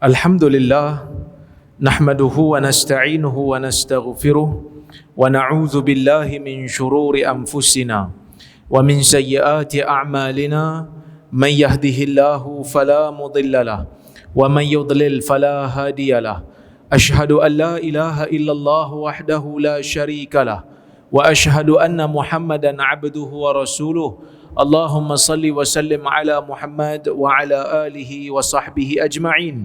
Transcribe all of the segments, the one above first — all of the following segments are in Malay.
Alhamdulillah, nahmaduhu wa nasta'inuhu wa nastaghfiruh wa na'udzu billahi min shururi anfusina wa min sayyiati a'malina. Man yahdihillahu fala mudhillalah wa man yudlil fala hadiyalah. Ashhadu an la ilaha illallah wahdahu la syarikalah wa ashhadu anna Muhammadan abduhu wa rasuluh. Allahumma salli wa sallim ala Muhammad wa ala alihi wa sahbihi ajma'in.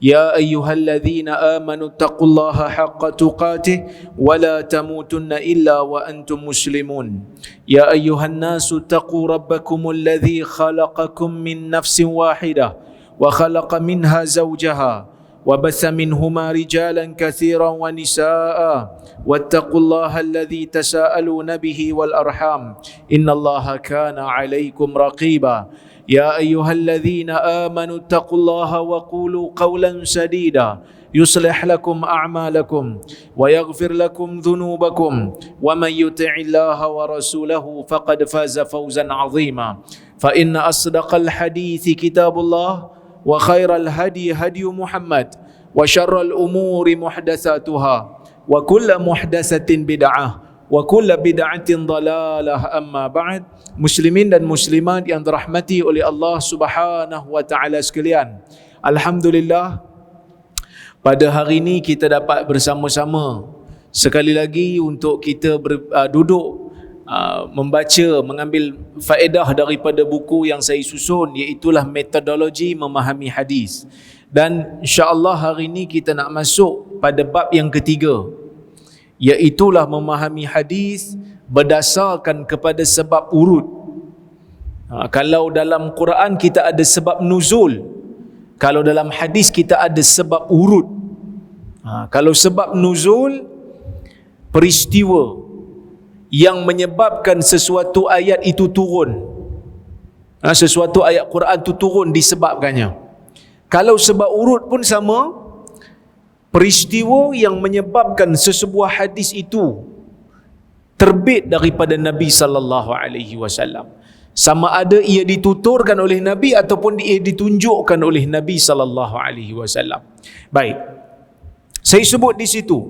Ya ayyuhalladzina amanu taqullaha haqqa tuqatih wa la tamutunna illa wa antum muslimun. Ya ayyuhan nasu taqu rabbakumul ladzi khalaqakum min nafsin wahidah wa khalaqa minha zawjaha وبث منهما رجالا كثيرا ونساء واتقوا الله الذي تساءلون به والأرحام إن الله كان عليكم رقيبا يا أيها الذين آمنوا اتقوا الله وقولوا قولا سديدا يصلح لكم أعمالكم ويغفر لكم ذنوبكم ومن يطع الله ورسوله فقد فاز فوزا عظيما فإن أصدق الحديث كتاب الله وخير الهدي هدي محمد وشر الأمور محدثاتها وكل محدثة بدعة وكل بدعة ضلالة. أما بعد, muslimin dan muslimat yang dirahmati oleh Allah Subhanahu wa taala sekalian, alhamdulillah, pada hari ini kita dapat bersama-sama sekali lagi untuk kita duduk membaca, mengambil faedah daripada buku yang saya susun, iaitulah metodologi memahami hadis. Dan insya-Allah hari ini kita nak masuk pada bab yang ketiga, iaitulah memahami hadis berdasarkan kepada sebab urut. Kalau dalam Quran kita ada sebab nuzul, kalau dalam hadis kita ada sebab urut. Kalau sebab nuzul, peristiwa yang menyebabkan sesuatu ayat itu turun, sesuatu ayat Quran itu turun disebabkannya. Kalau sebab urut pun sama, peristiwa yang menyebabkan sesebuah hadis itu terbit daripada Nabi sallallahu alaihi wasallam, sama ada ia dituturkan oleh Nabi ataupun ia ditunjukkan oleh Nabi sallallahu alaihi wasallam. Baik, saya sebut di situ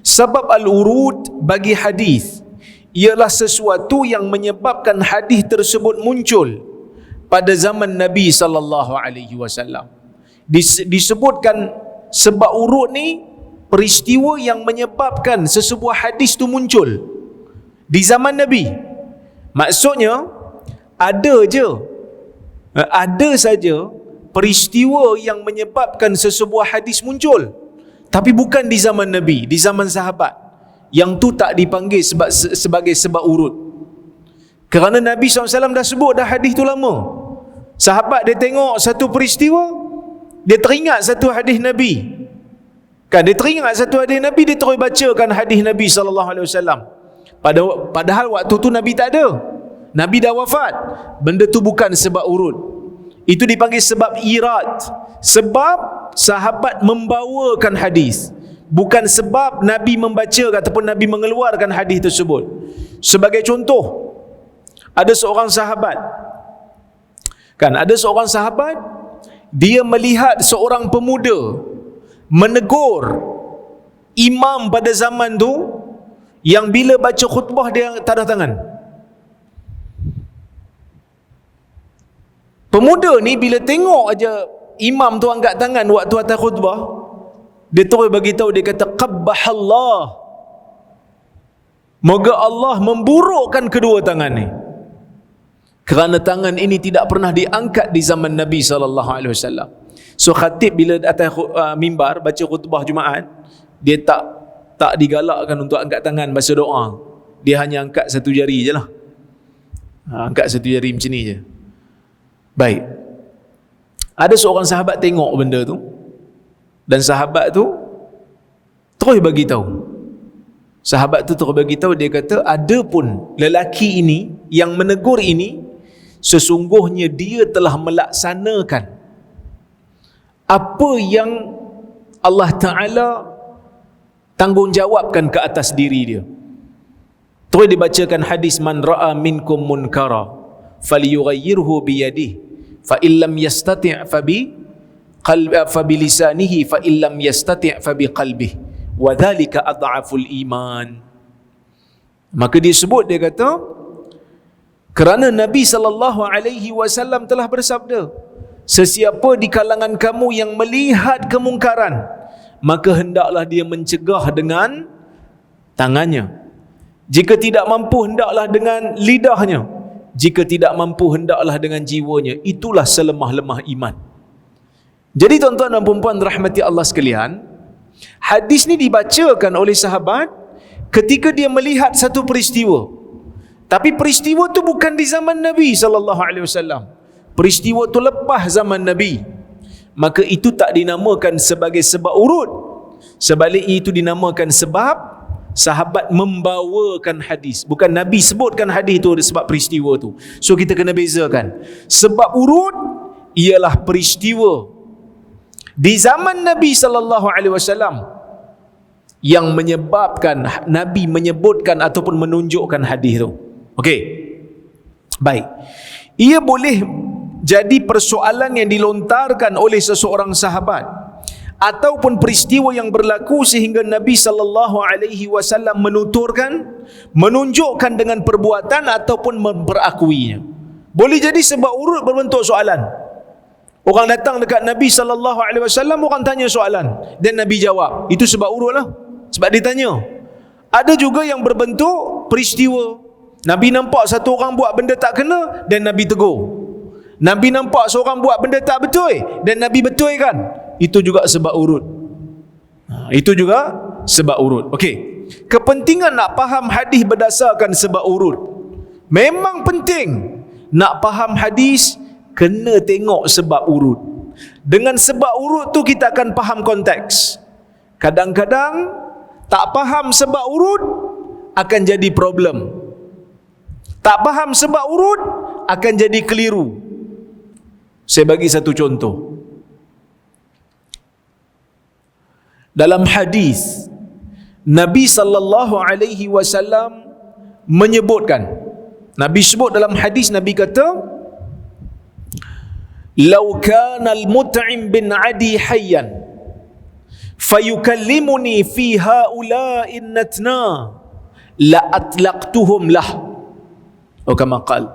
sebab al-urud bagi hadis ialah sesuatu yang menyebabkan hadis tersebut muncul pada zaman Nabi sallallahu alaihi wasallam. Disebutkan sebab urut ni peristiwa yang menyebabkan sesebuah hadis tu muncul di zaman Nabi. Maksudnya ada saja peristiwa yang menyebabkan sesebuah hadis muncul, tapi bukan di zaman Nabi, di zaman sahabat. Yang tu tak dipanggil sebagai sebab urut, kerana Nabi SAW dah sebut dah hadis tu lama. Sahabat dia tengok satu peristiwa, dia teringat satu hadis Nabi, kan, dia teringat satu hadis Nabi, dia terus bacakan hadis Nabi SAW. Padahal waktu tu Nabi tak ada, Nabi dah wafat. Benda tu bukan sebab urut, itu dipanggil sebab irad. Sebab sahabat membawakan hadis, bukan sebab Nabi membaca ataupun Nabi mengeluarkan hadis tersebut. Sebagai contoh, ada seorang sahabat, dia melihat seorang pemuda menegur imam pada zaman tu yang bila baca khutbah dia tadah tangan. Pemuda ni bila tengok aja imam tu angkat tangan waktu atas khutbah, dia terus bagi tahu, dia kata qabbahallah, moga Allah memburukkan kedua tangan ni, kerana tangan ini tidak pernah diangkat di zaman Nabi SAW. So khatib bila atas mimbar baca khutbah Jumaat, dia tak digalakkan untuk angkat tangan baca doa, dia hanya angkat satu jari je lah, angkat satu jari macam ni je. Baik, ada seorang sahabat tengok benda tu, dan sahabat tu terus bagi tahu. Dia kata, ada pun lelaki ini yang menegur ini, sesungguhnya dia telah melaksanakan apa yang Allah Ta'ala tanggungjawabkan ke atas diri dia. Terus dibacakan hadis, man ra'a minkum munkara falyughayyirhu biyadihi fa illam yastati' fa bi fa bilisanihi fa illam yastati' fa biqalbihi wa dhalika adhaful iman. Maka dia sebut, dia kata, kerana Nabi SAW telah bersabda, sesiapa di kalangan kamu yang melihat kemungkaran, maka hendaklah dia mencegah dengan tangannya. Jika tidak mampu, hendaklah dengan lidahnya. Jika tidak mampu, hendaklah dengan jiwanya. Itulah selemah-lemah iman. Jadi tuan-tuan dan puan-puan rahmati Allah sekalian, hadis ni dibacakan oleh sahabat ketika dia melihat satu peristiwa. Tapi peristiwa tu bukan di zaman Nabi SAW. Peristiwa tu lepas zaman Nabi. Maka itu tak dinamakan sebagai sebab urut. Sebaliknya itu dinamakan sebab sahabat membawakan hadis. Bukan Nabi sebutkan hadis tu sebab peristiwa tu. So kita kena bezakan. Sebab urut ialah peristiwa di zaman Nabi SAW yang menyebabkan Nabi menyebutkan ataupun menunjukkan hadis tu. Okey. Baik. Ia boleh jadi persoalan yang dilontarkan oleh seseorang sahabat ataupun peristiwa yang berlaku sehingga Nabi SAW menuturkan, menunjukkan dengan perbuatan ataupun memperakuinya. Boleh jadi sebab urut berbentuk soalan. Orang datang dekat Nabi SAW, orang tanya soalan dan Nabi jawab. Itu sebab urut lah, sebab dia tanya. Ada juga yang berbentuk peristiwa. Nabi nampak satu orang buat benda tak kena dan Nabi tegur. Nabi nampak seorang buat benda tak betul dan Nabi betulkan. Itu juga sebab urut. Itu juga sebab urut. Okey. Kepentingan nak faham hadis berdasarkan sebab urut. Memang penting. Nak faham hadis, kena tengok sebab urut. Dengan sebab urut tu kita akan faham konteks. Kadang-kadang tak faham sebab urut akan jadi problem. Tak faham sebab urut akan jadi keliru. Saya bagi satu contoh. Dalam hadis Nabi SAW menyebutkan, Nabi sebut dalam hadis, Nabi kata, "Lau kana al-Mut'im bin Adi hayyan fayukallimuni fi haula'in natna la atlaqtuhum lah." Oh, kama qal.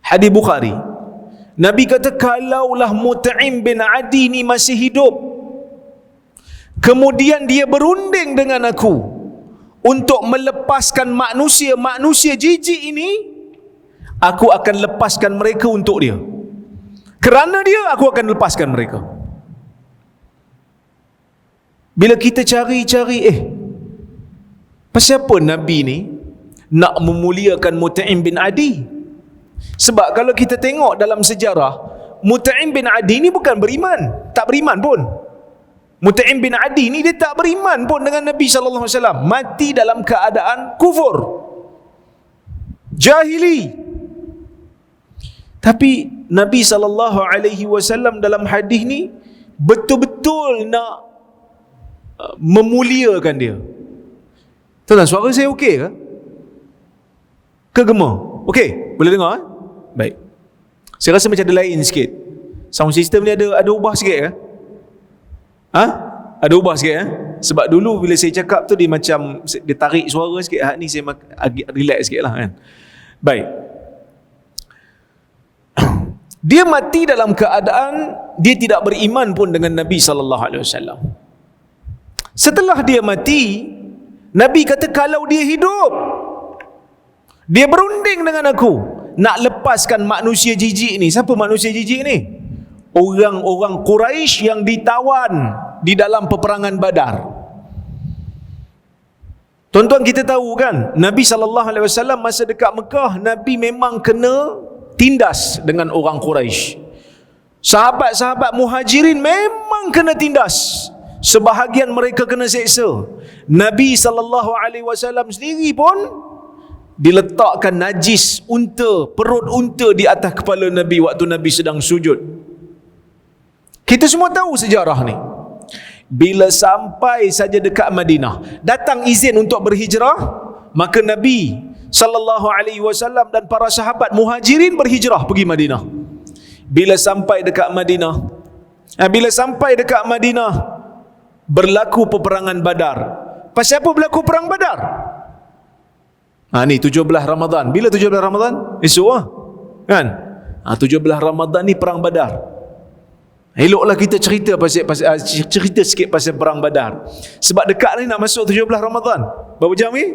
Hadis Bukhari. Nabi kata, kalaulah Mut'im bin Adi ni masih hidup, kemudian dia berunding dengan aku untuk melepaskan manusia jijik ini, aku akan lepaskan mereka untuk dia. Kerana dia, aku akan lepaskan mereka. Bila kita cari-cari, pasal apa Nabi ni nak memuliakan Mut'im bin Adi? Sebab kalau kita tengok dalam sejarah, Mut'im bin Adi ni bukan beriman, tak beriman pun. Mut'im bin Adi ni dia tak beriman pun dengan Nabi SAW. Mati dalam keadaan kufur, jahili. Tapi Nabi SAW dalam hadis ni betul-betul nak memuliakan dia. Tuan-tuan, suara saya okey ke? Kegema? Okey? Boleh dengar? Baik. Saya rasa macam ada lain sikit. Sound system ni ada ubah sikit ke? Ada ubah sikit Sebab dulu bila saya cakap tu dia macam dia tarik suara sikit. Ni saya agak relax sikit lah kan. Baik. Dia mati dalam keadaan dia tidak beriman pun dengan Nabi SAW. Setelah dia mati, Nabi kata, kalau dia hidup, dia berunding dengan aku nak lepaskan manusia jijik ni. Siapa manusia jijik ni? Orang-orang Quraisy yang ditawan di dalam peperangan Badar. Tuan-tuan, kita tahu kan, Nabi SAW masa dekat Mekah, Nabi memang kena tindas dengan orang Quraisy. Sahabat-sahabat Muhajirin memang kena tindas. Sebahagian mereka kena seksa. Nabi SAW sendiri pun diletakkan najis unta, perut unta di atas kepala Nabi waktu Nabi sedang sujud. Kita semua tahu sejarah ni. Bila sampai saja dekat Madinah, datang izin untuk berhijrah, maka Nabi SAW dan para sahabat Muhajirin berhijrah pergi Madinah. Bila sampai dekat Madinah, Bila sampai dekat Madinah, berlaku peperangan Badar. Pasal apa berlaku perang Badar? Ni 17 Ramadan. Bila 17 Ramadan? Esok lah. Kan? 17 Ramadan ni perang Badar. Eloklah kita cerita cerita sikit pasal perang Badar. Sebab dekat ni nak masuk 17 Ramadan. Berapa jam ni?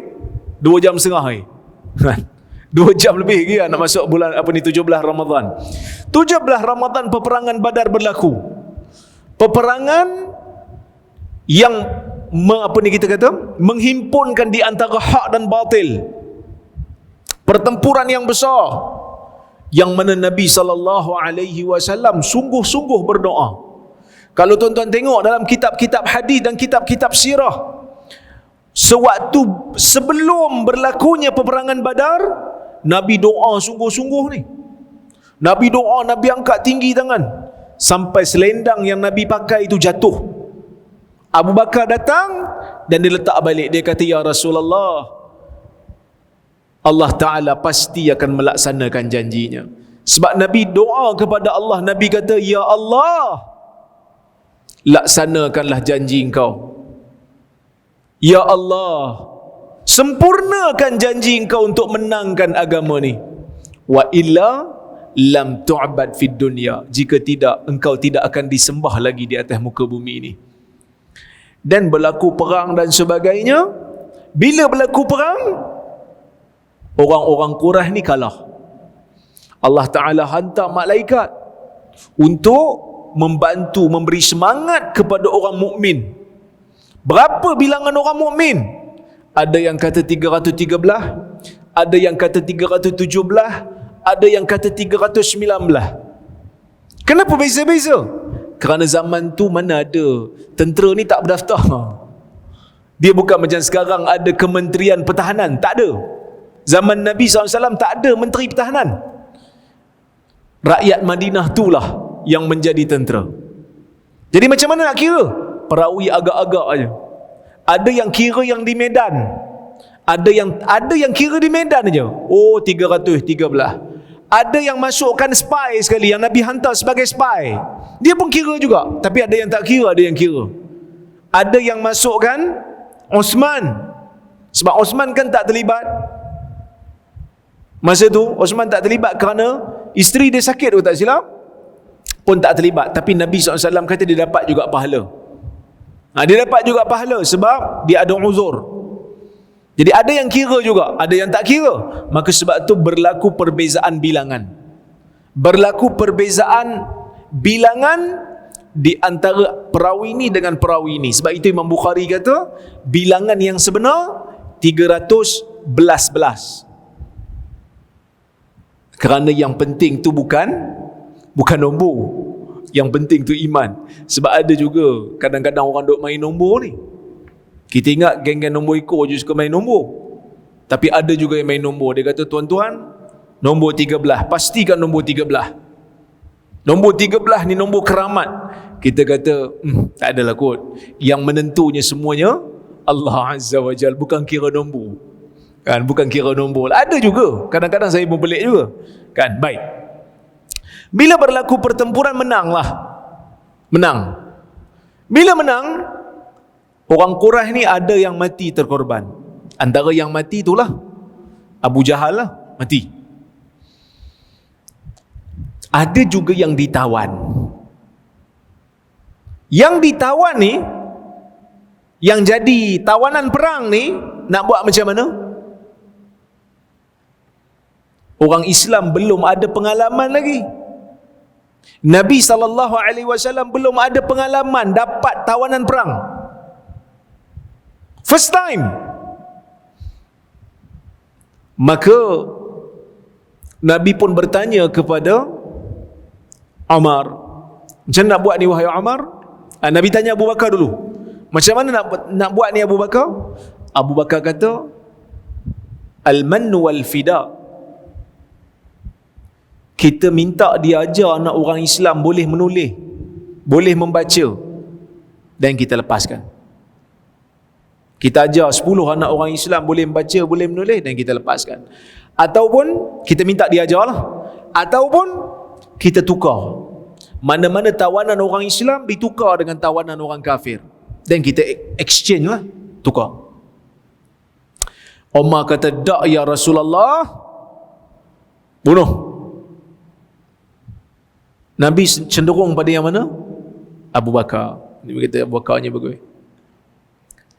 2 jam setengah ni. Kan? 2 jam lebih lagi nak masuk bulan 17 Ramadan. 17 Ramadan peperangan Badar berlaku. Peperangan yang menghimpunkan di antara hak dan batil. Pertempuran yang besar yang mana Nabi SAW sungguh-sungguh berdoa. Kalau tuan-tuan tengok dalam kitab-kitab hadis dan kitab-kitab sirah, sewaktu sebelum berlakunya peperangan Badar, Nabi doa sungguh-sungguh ni. Nabi doa, Nabi angkat tinggi tangan sampai selendang yang Nabi pakai itu jatuh. Abu Bakar datang dan dia letak balik. Dia kata, ya Rasulullah, Allah Ta'ala pasti akan melaksanakan janjinya. Sebab Nabi doa kepada Allah. Nabi kata, ya Allah, laksanakanlah janji engkau. Ya Allah, sempurnakan janji engkau untuk menangkan agama ni. Wa illa lam tu'bad fid dunya. Jika tidak, engkau tidak akan disembah lagi di atas muka bumi ini. Dan berlaku perang dan sebagainya. Bila berlaku perang, orang-orang Quraisy ni kalah. Allah Ta'ala hantar malaikat untuk membantu, memberi semangat kepada orang mukmin. Berapa bilangan orang mukmin? Ada yang kata 313, ada yang kata 317, ada yang kata 319. Kenapa beza-beza? Kerana zaman tu mana ada tentera ni tak berdaftar. Dia bukan macam sekarang ada Kementerian Pertahanan. Tak ada. Zaman Nabi SAW tak ada Menteri Pertahanan. Rakyat Madinah itulah yang menjadi tentera. Jadi macam mana nak kira? Perawi agak-agak aja. Ada yang kira yang di Medan. Ada yang kira di Medan aja. Oh, 313. Ada yang masukkan spy sekali, yang Nabi hantar sebagai spy. Dia pun kira juga. Tapi ada yang tak kira, ada yang kira. Ada yang masukkan Osman. Sebab Osman kan tak terlibat. Masa tu Osman tak terlibat kerana isteri dia sakit, kalau tak silap, pun tak terlibat. Tapi Nabi SAW kata dia dapat juga pahala. Dia dapat juga pahala sebab dia ada uzur. Jadi ada yang kira juga, ada yang tak kira. Maka sebab tu berlaku perbezaan bilangan. Berlaku perbezaan bilangan di antara perawi ini dengan perawi ini. Sebab itu Imam Bukhari kata, bilangan yang sebenar 311. Kerana yang penting tu bukan nombor. Yang penting tu iman. Sebab ada juga kadang-kadang orang duk main nombor ni. Kita ingat geng-geng nombor ekor je suka main nombor. Tapi ada juga yang main nombor. Dia kata, tuan-tuan, nombor 13. Pastikan nombor 13. Nombor 13 ni nombor keramat. Kita kata, tak adalah kot. Yang menentunya semuanya Allah Azza wa Jal. Bukan kira nombor. Kan, bukan kira nombor. Ada juga. Kadang-kadang saya pun pelik juga. Kan, baik. Bila berlaku pertempuran, menanglah. Menang. Bila menang, orang Quraisy ni ada yang mati terkorban. Antara yang mati itulah Abu Jahal lah, mati. Ada juga yang ditawan. Yang ditawan ni, yang jadi tawanan perang ni, nak buat macam mana? Orang Islam belum ada pengalaman lagi. Nabi SAW belum ada pengalaman dapat tawanan perang. First time. Maka Nabi pun bertanya kepada Umar, macam nak buat ni wahai Umar? Nabi tanya Abu Bakar dulu, macam mana nak buat ni Abu Bakar? Abu Bakar kata, al-mannu wal fida. Kita minta dia ajar anak orang Islam boleh menulis, boleh membaca, dan kita lepaskan. Kita ajar 10 anak orang Islam boleh membaca, boleh menulis, dan kita lepaskan. Ataupun kita minta dia ajar lah. Ataupun kita tukar. Mana-mana tawanan orang Islam ditukar dengan tawanan orang kafir. Dan kita exchange lah, tukar. Umar kata, "Tak ya Rasulullah, bunuh." Nabi cenderung pada yang mana? Abu Bakar. Nabi kata Abu Bakarnya bagus.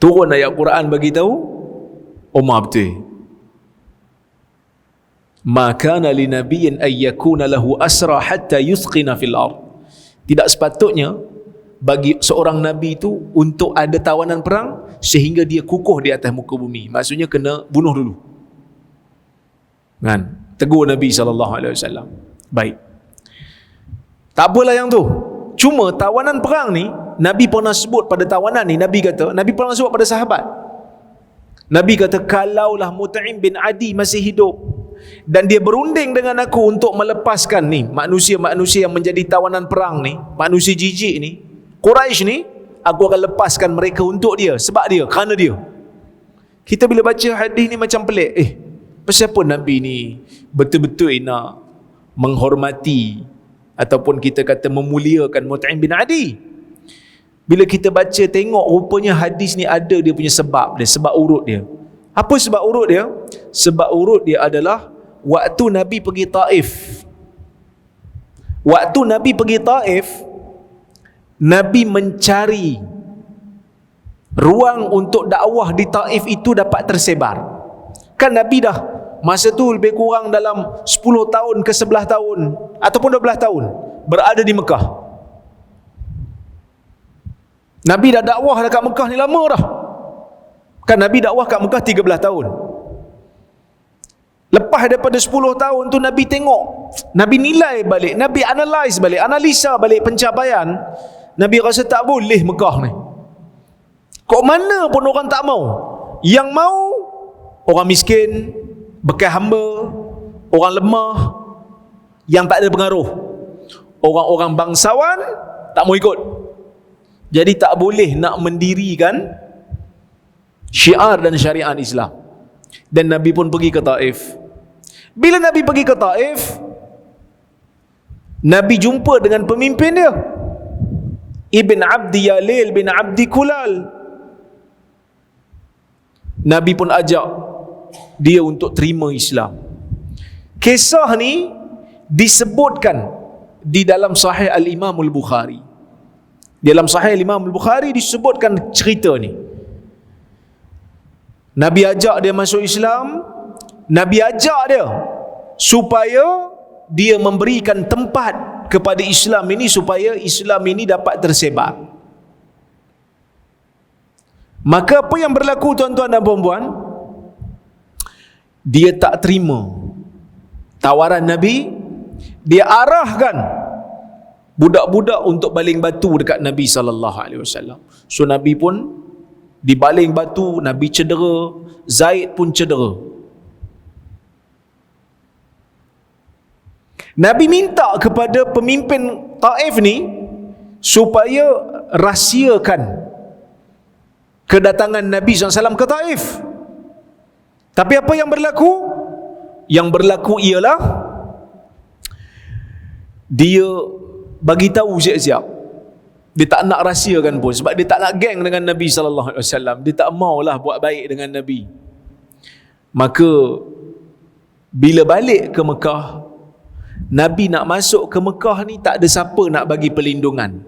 Turun ayat Quran bagi tahu Umar betul. Ma kana li nabiyyin ay yakuna lahu asra hatta yusqina fil ard. Tidak sepatutnya bagi seorang nabi itu untuk ada tawanan perang sehingga dia kukuh di atas muka bumi. Maksudnya kena bunuh dulu. Kan? Tegur Nabi SAW. Baik. Tak apalah yang tu. Cuma tawanan perang ni, Nabi pernah sebut pada tawanan ni, Nabi kata, Nabi pernah sebut pada sahabat. Nabi kata, kalaulah Mut'im bin Adi masih hidup dan dia berunding dengan aku untuk melepaskan ni manusia-manusia yang menjadi tawanan perang ni, manusia jijik ni, Quraisy ni, aku akan lepaskan mereka untuk dia, sebab dia, kerana dia. Kita bila baca hadis ni macam pelik. Pasal apa Nabi ni betul-betul nak menghormati ataupun kita kata memuliakan Mut'im bin Adi? Bila kita baca tengok rupanya hadis ni ada dia punya sebab dia, sebab urut dia. Apa sebab urut dia? Sebab urut dia adalah waktu Nabi pergi Taif. Waktu Nabi pergi Taif, Nabi mencari ruang untuk dakwah di Taif itu dapat tersebar. Kan Nabi dah masa tu lebih kurang dalam 10 tahun ke 11 tahun ataupun 12 tahun berada di Mekah. Nabi dah dakwah dekat Mekah ni lama dah. Kan Nabi dakwah kat Mekah 13 tahun. Lepas daripada 10 tahun tu Nabi tengok, Nabi nilai balik, Nabi analisa balik pencapaian. Nabi rasa tak boleh Mekah ni. Kok mana pun orang tak mau. Yang mau orang miskin, bekas hamba, orang lemah, yang tak ada pengaruh. Orang-orang bangsawan tak mau ikut. Jadi tak boleh nak mendirikan syiar dan syariat Islam. Dan Nabi pun pergi ke Taif. Bila Nabi pergi ke Taif, Nabi jumpa dengan pemimpin dia, Ibn Abdi Yalil bin Abdi Kulal. Nabi pun ajak dia untuk terima Islam. Kisah ni disebutkan di dalam Sahih Al-Imam Al-Bukhari. Di dalam Sahih Al-Imam Al-Bukhari disebutkan cerita ni. Nabi ajak dia masuk Islam. Nabi ajak dia supaya dia memberikan tempat kepada Islam ini, supaya Islam ini dapat tersebar. Maka apa yang berlaku tuan-tuan dan puan-puan? Dia tak terima tawaran Nabi. Dia arahkan budak-budak untuk baling batu dekat Nabi SAW. So Nabi pun dibaling batu, Nabi cedera, Zaid pun cedera. Nabi minta kepada pemimpin Taif ni supaya rahsiakan kedatangan Nabi SAW ke Taif. Tapi apa yang berlaku? Yang berlaku ialah dia bagi tahu siap-siap. Dia tak nak rahsiakan pun, sebab dia tak nak geng dengan Nabi SAW. Dia tak maulah buat baik dengan Nabi. Maka bila balik ke Mekah, Nabi nak masuk ke Mekah ni tak ada siapa nak bagi perlindungan.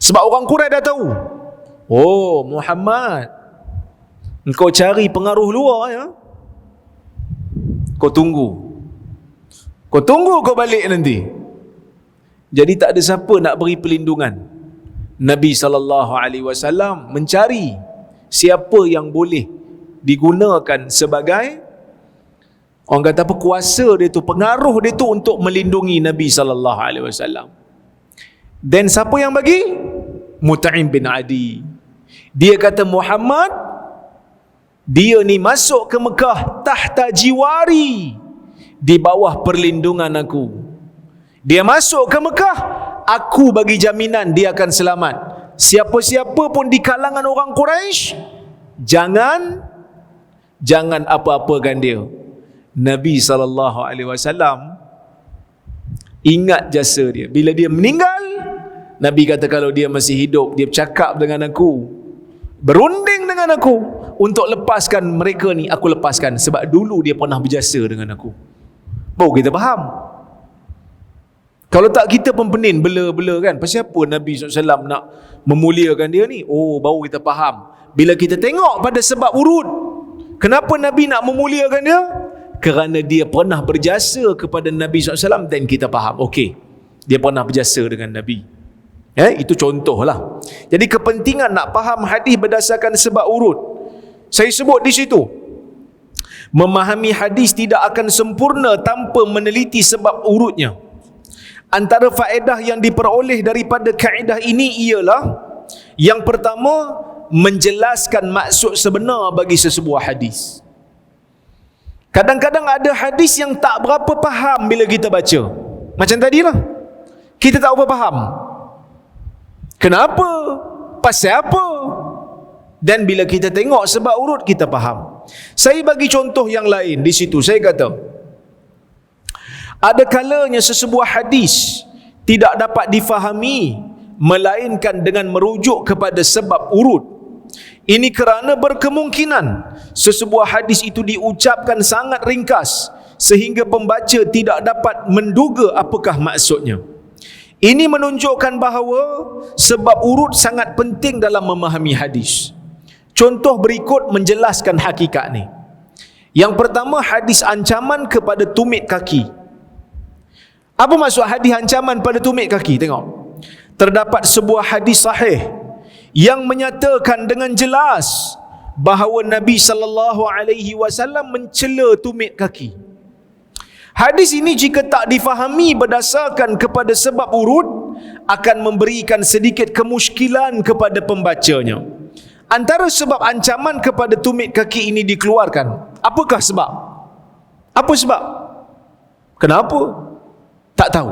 Sebab orang Quraisy dah tahu, oh Muhammad, engkau cari pengaruh luar ya. Kau tunggu kau balik nanti. Jadi tak ada siapa nak beri perlindungan. Nabi SAW mencari siapa yang boleh digunakan sebagai, orang kata apa, kuasa dia tu, pengaruh dia tu untuk melindungi Nabi SAW. Dan siapa yang bagi? Mut'im bin Adi. Dia kata, Muhammad, dia ni masuk ke Mekah tahta jiwari, di bawah perlindungan aku. Dia masuk ke Mekah, aku bagi jaminan dia akan selamat. Siapa-siapa pun di kalangan orang Quraisy, jangan apa-apakan dia. Nabi SAW ingat jasa dia. Bila dia meninggal, Nabi kata kalau dia masih hidup, dia bercakap dengan aku, berunding dengan aku untuk lepaskan mereka ni, aku lepaskan, sebab dulu dia pernah berjasa dengan aku. Baru kita faham. Kalau tak kita pun pening bela-bela kan, pasal apa Nabi SAW nak memuliakan dia ni? Oh, baru kita faham. Bila kita tengok pada sebab urut, kenapa Nabi nak memuliakan dia? Kerana dia pernah berjasa kepada Nabi SAW, dan kita faham, okey, dia pernah berjasa dengan Nabi. Itu contohlah. Jadi kepentingan nak faham hadis berdasarkan sebab urut. Saya sebut di situ, memahami hadis tidak akan sempurna tanpa meneliti sebab urutnya. Antara faedah yang diperoleh daripada kaedah ini ialah, yang pertama, menjelaskan maksud sebenar bagi sesebuah hadis. Kadang-kadang ada hadis yang tak berapa faham bila kita baca. Macam tadilah, kita tak berapa faham. Kenapa? Pasal apa? Dan bila kita tengok sebab urut, kita faham. Saya bagi contoh yang lain di situ. Saya kata, ada kalanya sesebuah hadis tidak dapat difahami melainkan dengan merujuk kepada sebab urut. Ini kerana berkemungkinan sesebuah hadis itu diucapkan sangat ringkas sehingga pembaca tidak dapat menduga apakah maksudnya. Ini menunjukkan bahawa sebab urut sangat penting dalam memahami hadis. Contoh berikut menjelaskan hakikat ni. Yang pertama, hadis ancaman kepada tumit kaki. Apa maksud hadis ancaman pada tumit kaki? Tengok. Terdapat sebuah hadis sahih yang menyatakan dengan jelas bahawa Nabi SAW mencela tumit kaki. Hadis ini jika tak difahami berdasarkan kepada sebab urut, akan memberikan sedikit kemusykilan kepada pembacanya. Antara sebab ancaman kepada tumit kaki ini dikeluarkan, apakah sebab? Apa sebab? Kenapa? Tak tahu.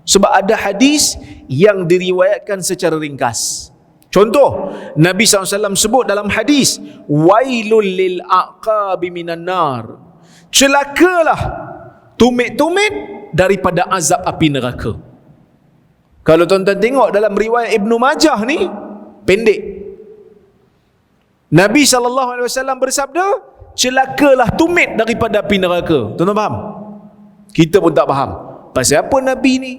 Sebab ada hadis yang diriwayatkan secara ringkas. Contoh, Nabi SAW sebut dalam hadis, wailul lil aqabi minan nar, celakalah tumit-tumit daripada azab api neraka. Kalau tuan-tuan tengok dalam riwayat Ibnu Majah ni, pendek. Nabi SAW bersabda, celakalah tumit daripada api neraka. Tuan-tuan faham? Kita pun tak faham. Pasal apa Nabi ni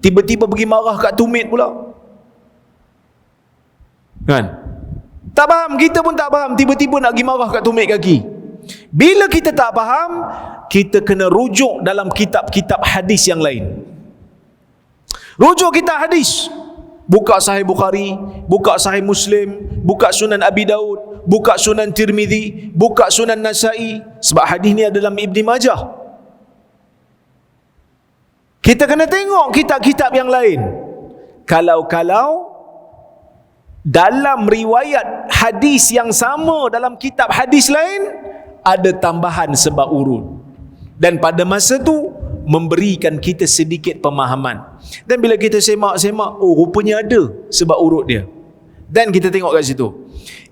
tiba-tiba pergi marah kat tumit pula? Kan? Tak faham, kita pun tak faham, tiba-tiba nak pergi marah kat tumit kaki. Bila kita tak faham, kita kena rujuk dalam kitab-kitab hadis yang lain. Rujuk kitab hadis. Buka Sahih Bukhari, buka Sahih Muslim, buka Sunan Abi Daud, buka Sunan Tirmizi, buka Sunan Nasai. Sebab hadis ni ada dalam Ibn Majah. Kita kena tengok kitab-kitab yang lain. Kalau dalam riwayat hadis yang sama dalam kitab hadis lain, ada tambahan sebab urut. Dan pada masa tu memberikan kita sedikit pemahaman. Dan bila kita semak-semak, oh rupanya ada sebab urut dia. Dan kita tengok kat situ,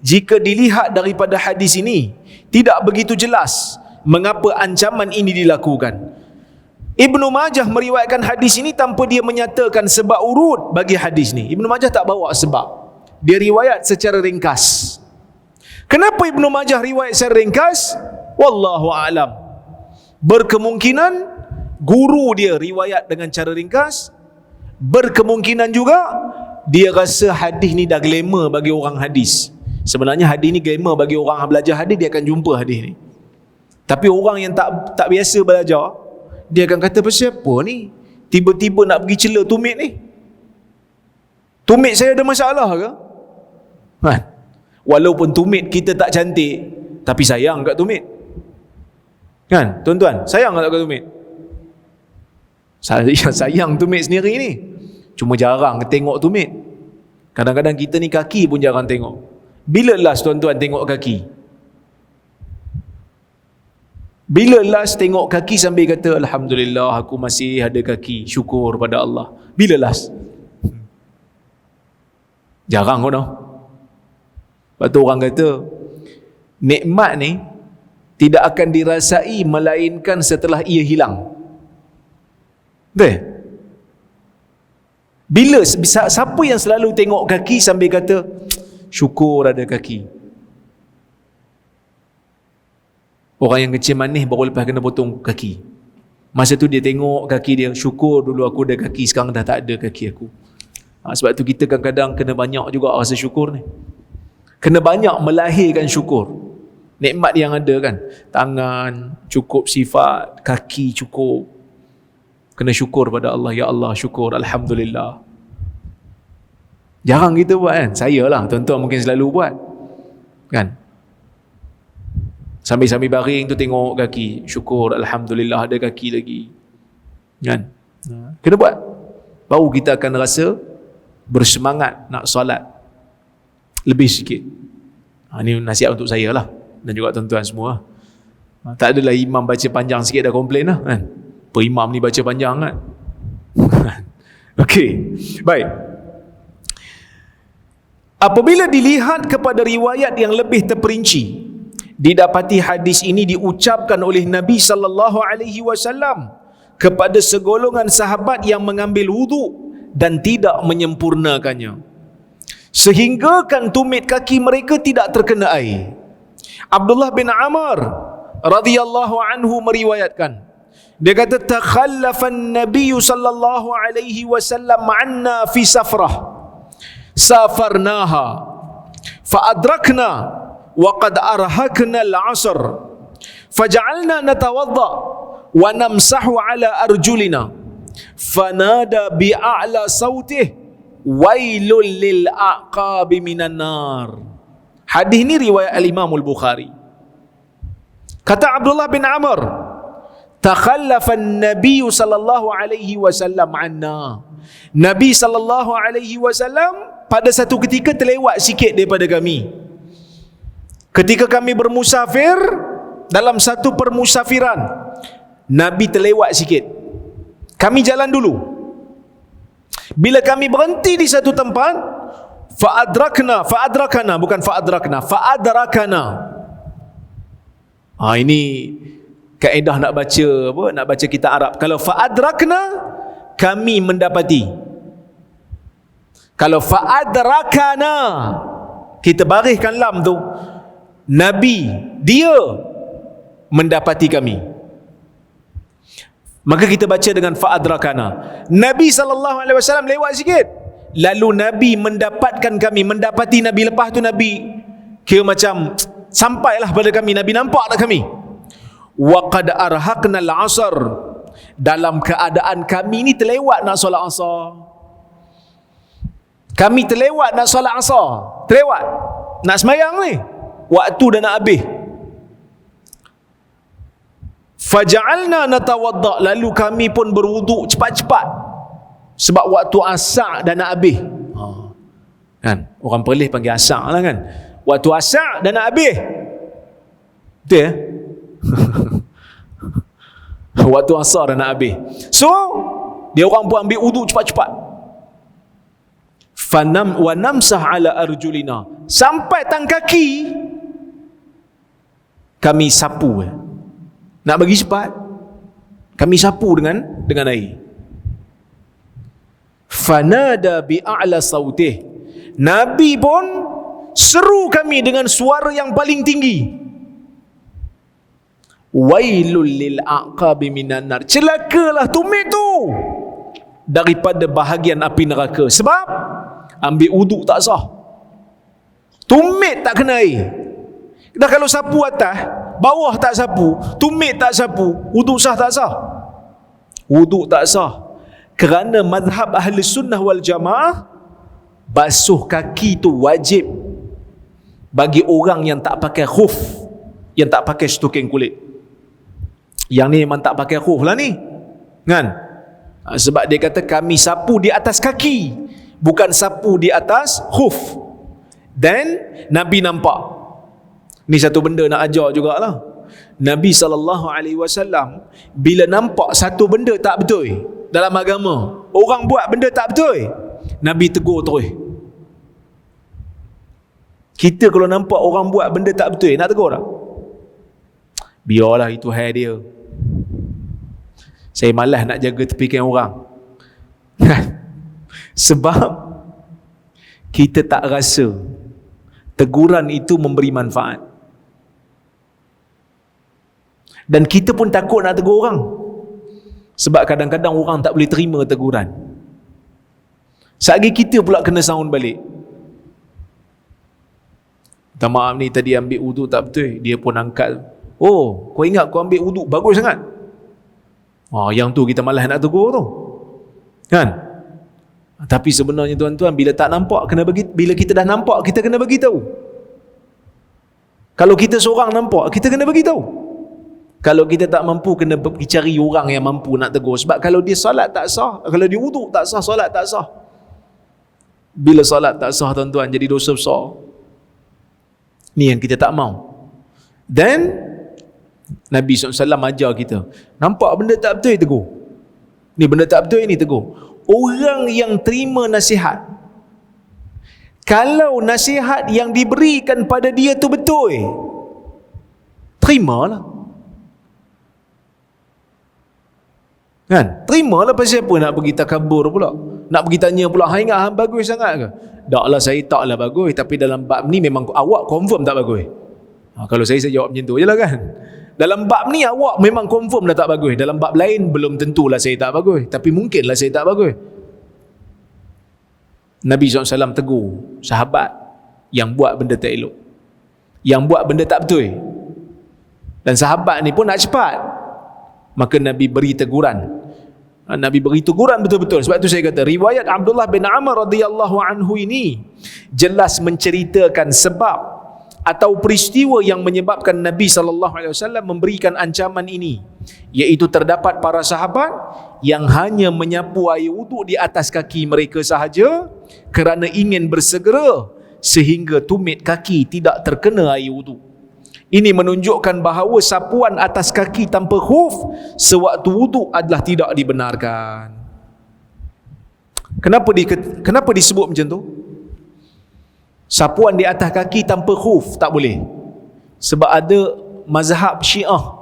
jika dilihat daripada hadis ini, tidak begitu jelas mengapa ancaman ini dilakukan. Ibnu Majah meriwayatkan hadis ini tanpa dia menyatakan sebab urut bagi hadis ni. Ibnu Majah tak bawa sebab. Dia riwayat secara ringkas. Kenapa Ibnu Majah riwayat secara ringkas? Wallahu a'lam. Berkemungkinan guru dia riwayat dengan cara ringkas. Berkemungkinan juga dia rasa hadis ni dah glamour bagi orang hadis. Sebenarnya hadis ni glamour bagi orang belajar hadis, dia akan jumpa hadis ni. Tapi orang yang tak biasa belajar, dia akan kata, pasal apa ni tiba-tiba nak pergi cela tumit ni? Tumit saya ada masalah ke? Kan? Walaupun tumit kita tak cantik, tapi sayang kat tumit. Kan, tuan-tuan? Sayang tak kat tumit? Sayang tumit sendiri ni. Cuma jarang tengok tumit. Kadang-kadang kita ni kaki pun jarang tengok. Bila last tuan-tuan tengok kaki? Bila last tengok kaki sambil kata, Alhamdulillah aku masih ada kaki, syukur pada Allah? Bila last? Jarang kau dah. Lepas tu orang kata, nikmat ni tidak akan dirasai melainkan setelah ia hilang. Betul? Siapa yang selalu tengok kaki sambil kata syukur ada kaki? Orang yang kecil manis baru lepas kena potong kaki, masa tu dia tengok kaki dia, syukur dulu aku ada kaki, sekarang dah tak ada kaki aku. Sebab tu kita kadang-kadang kena banyak juga rasa syukur ni. Kena banyak melahirkan syukur. Nikmat yang ada kan, tangan cukup sifat, kaki cukup, kena syukur pada Allah. Ya Allah, syukur, Alhamdulillah. Jarang kita buat kan. Saya lah, tuan-tuan mungkin selalu buat kan. Sambil-sambil baring tu tengok kaki, syukur, Alhamdulillah ada kaki lagi kan. Kena buat, baru kita akan rasa bersemangat nak solat lebih sikit. Ini nasihat untuk saya lah, dan juga tuan-tuan semua. Tak adalah imam baca panjang sikit dah komplain lah kan. Imam ni baca panjang kan. Okey, baik. Apabila dilihat kepada riwayat yang lebih terperinci, didapati hadis ini diucapkan oleh Nabi sallallahu alaihi wasallam kepada segolongan sahabat yang mengambil wuduk dan tidak menyempurnakannya, sehinggakan tumit kaki mereka tidak terkena air. Abdullah bin Amr radhiyallahu anhu meriwayatkan, dia kata takhallafan Nabi sallallahu alaihi wasallam anna fi safrah safarnaha fa adrakna wa qad arhakna al-'asr faj'alna natawadda wa namsahu ala arjulina fanada bi'a'la sautih wailul lil aqabi minan nar. Hadis ni riwayat al-Imam al-Bukhari. Kata Abdullah bin Amr, takhallafa an-nabiy sallallahu alaihi wasallam anna. Nabi sallallahu alaihi wasallam pada satu ketika terlewat sikit daripada kami. Ketika kami bermusafir, dalam satu permusafiran, Nabi terlewat sikit. Kami jalan dulu. Bila kami berhenti di satu tempat, fa'adrakna, bukan fa'adrakana. Ini kaedah nak baca kitab Arab. Kalau fa'adrakna, kami mendapati. Kalau fa'adrakana, kita bariskan lam tu, Nabi, dia mendapati kami. Maka kita baca dengan fa'adrakana. Nabi SAW lewat sikit, lalu Nabi mendapatkan kami, mendapati Nabi. Lepas tu Nabi kira macam sampailah pada kami, Nabi nampak tak kami. Wa qad arhaqna al-'asr, dalam keadaan kami ni terlewat nak solat asar. Kami terlewat nak solat asar, terlewat nak semayang ni, waktu dah nak habis. Faja'alna natawadda, lalu kami pun berwuduk cepat-cepat sebab waktu asar dah nak habis. Kan, orang Perlis panggil asar lah kan. Waktu asar dah nak habis. Betul ya? Waktu asar dah nak habis. So, dia orang pun ambil wuduk cepat-cepat. Wa namsah ala arjulina, sampai tang kaki kami sapu. Nak bagi cepat, kami sapu dengan air. Fanada bi'a'la sautih, Nabi pun seru kami dengan suara yang paling tinggi. Wailul lil aqabi minan nar, celakalah tumit tu daripada bahagian api neraka. Sebab ambil wuduk tak sah, tumit tak kena air. Dah kalau sapu atas, bawah tak sapu, tumit tak sapu, wuduk sah tak sah? Wuduk tak sah. Kerana mazhab ahli sunnah wal jamaah, basuh kaki tu wajib bagi orang yang tak pakai khuf, yang tak pakai stoking kulit. Yang ni memang tak pakai khuf lah ni kan. Sebab dia kata kami sapu di atas kaki, bukan sapu di atas khuf. Dan Nabi nampak. Ni satu benda nak ajar jugalah. Nabi SAW bila nampak satu benda tak betul dalam agama, orang buat benda tak betul, Nabi tegur terus. Kita kalau nampak orang buat benda tak betul, nak tegur tak? Biarlah, itu hal dia. Saya malas nak jaga tepikan orang. Sebab kita tak rasa teguran itu memberi manfaat. Dan kita pun takut nak tegur orang. Sebab kadang-kadang orang tak boleh terima teguran. Sehari kita pula kena sound balik. Minta maaf ni, tadi ambil wuduk tak betul. Dia pun angkat. Oh, kau ingat kau ambil wuduk bagus sangat. Yang tu kita malas nak tegur tu. Kan? Tapi sebenarnya tuan-tuan, bila tak nampak kena bagi, bila kita dah nampak kita kena bagi tahu. Kalau kita seorang nampak, kita kena bagi tahu. Kalau kita tak mampu, kena pergi cari orang yang mampu nak tegur. Sebab kalau dia salat tak sah, kalau dia wuduk tak sah, salat tak sah. Bila salat tak sah tuan-tuan, jadi dosa besar. Ni yang kita tak mau. Dan Nabi SAW ajar kita, nampak benda tak betul, tegur. Ni benda tak betul, ni tegur. Orang yang terima nasihat, kalau nasihat yang diberikan pada dia tu betul, terimalah. Kan? Terimalah, pasal apa nak pergi takabur pula? Nak pergi tanya pula, hang ingat hang bagus sangat ke? Taklah, saya taklah bagus, tapi dalam bab ni memang awak confirm tak bagus. Kalau saya jawab macam tu je lah kan. Dalam bab ni awak memang confirm dah tak bagus. Dalam bab lain belum tentulah saya tak bagus, tapi mungkinlah saya tak bagus. Nabi SAW tegur sahabat yang buat benda tak elok, yang buat benda tak betul. Dan sahabat ni pun nak cepat, maka Nabi beri teguran. Nabi beri teguran betul-betul. Sebab tu saya kata, riwayat Abdullah bin Amr radhiyallahu anhu ini jelas menceritakan sebab atau peristiwa yang menyebabkan Nabi SAW memberikan ancaman ini, iaitu terdapat para sahabat yang hanya menyapu air wuduk di atas kaki mereka sahaja kerana ingin bersegera sehingga tumit kaki tidak terkena air wuduk. Ini menunjukkan bahawa sapuan atas kaki tanpa khuf sewaktu wuduk adalah tidak dibenarkan. Kenapa disebut macam tu? Sapuan di atas kaki tanpa khuf tak boleh. Sebab ada mazhab Syiah,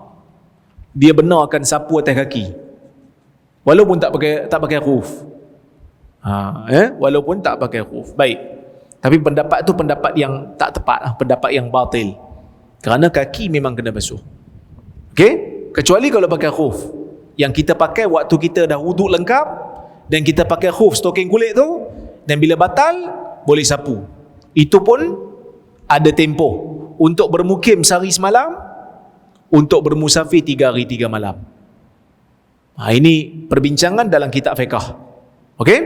dia benarkan sapu atas kaki walaupun tak pakai khuf. Walaupun tak pakai khuf. Baik. Tapi pendapat tu pendapat yang tak tepat, pendapat yang batil. Kerana kaki memang kena basuh. Okey? Kecuali kalau pakai khuf. Yang kita pakai waktu kita dah wuduk lengkap, dan kita pakai khuf stoking kulit tu, dan bila batal boleh sapu. Itu pun ada tempoh. Untuk bermukim sehari semalam, untuk bermusafir 3 hari 3 malam. Ini perbincangan dalam kitab fiqh. Okey?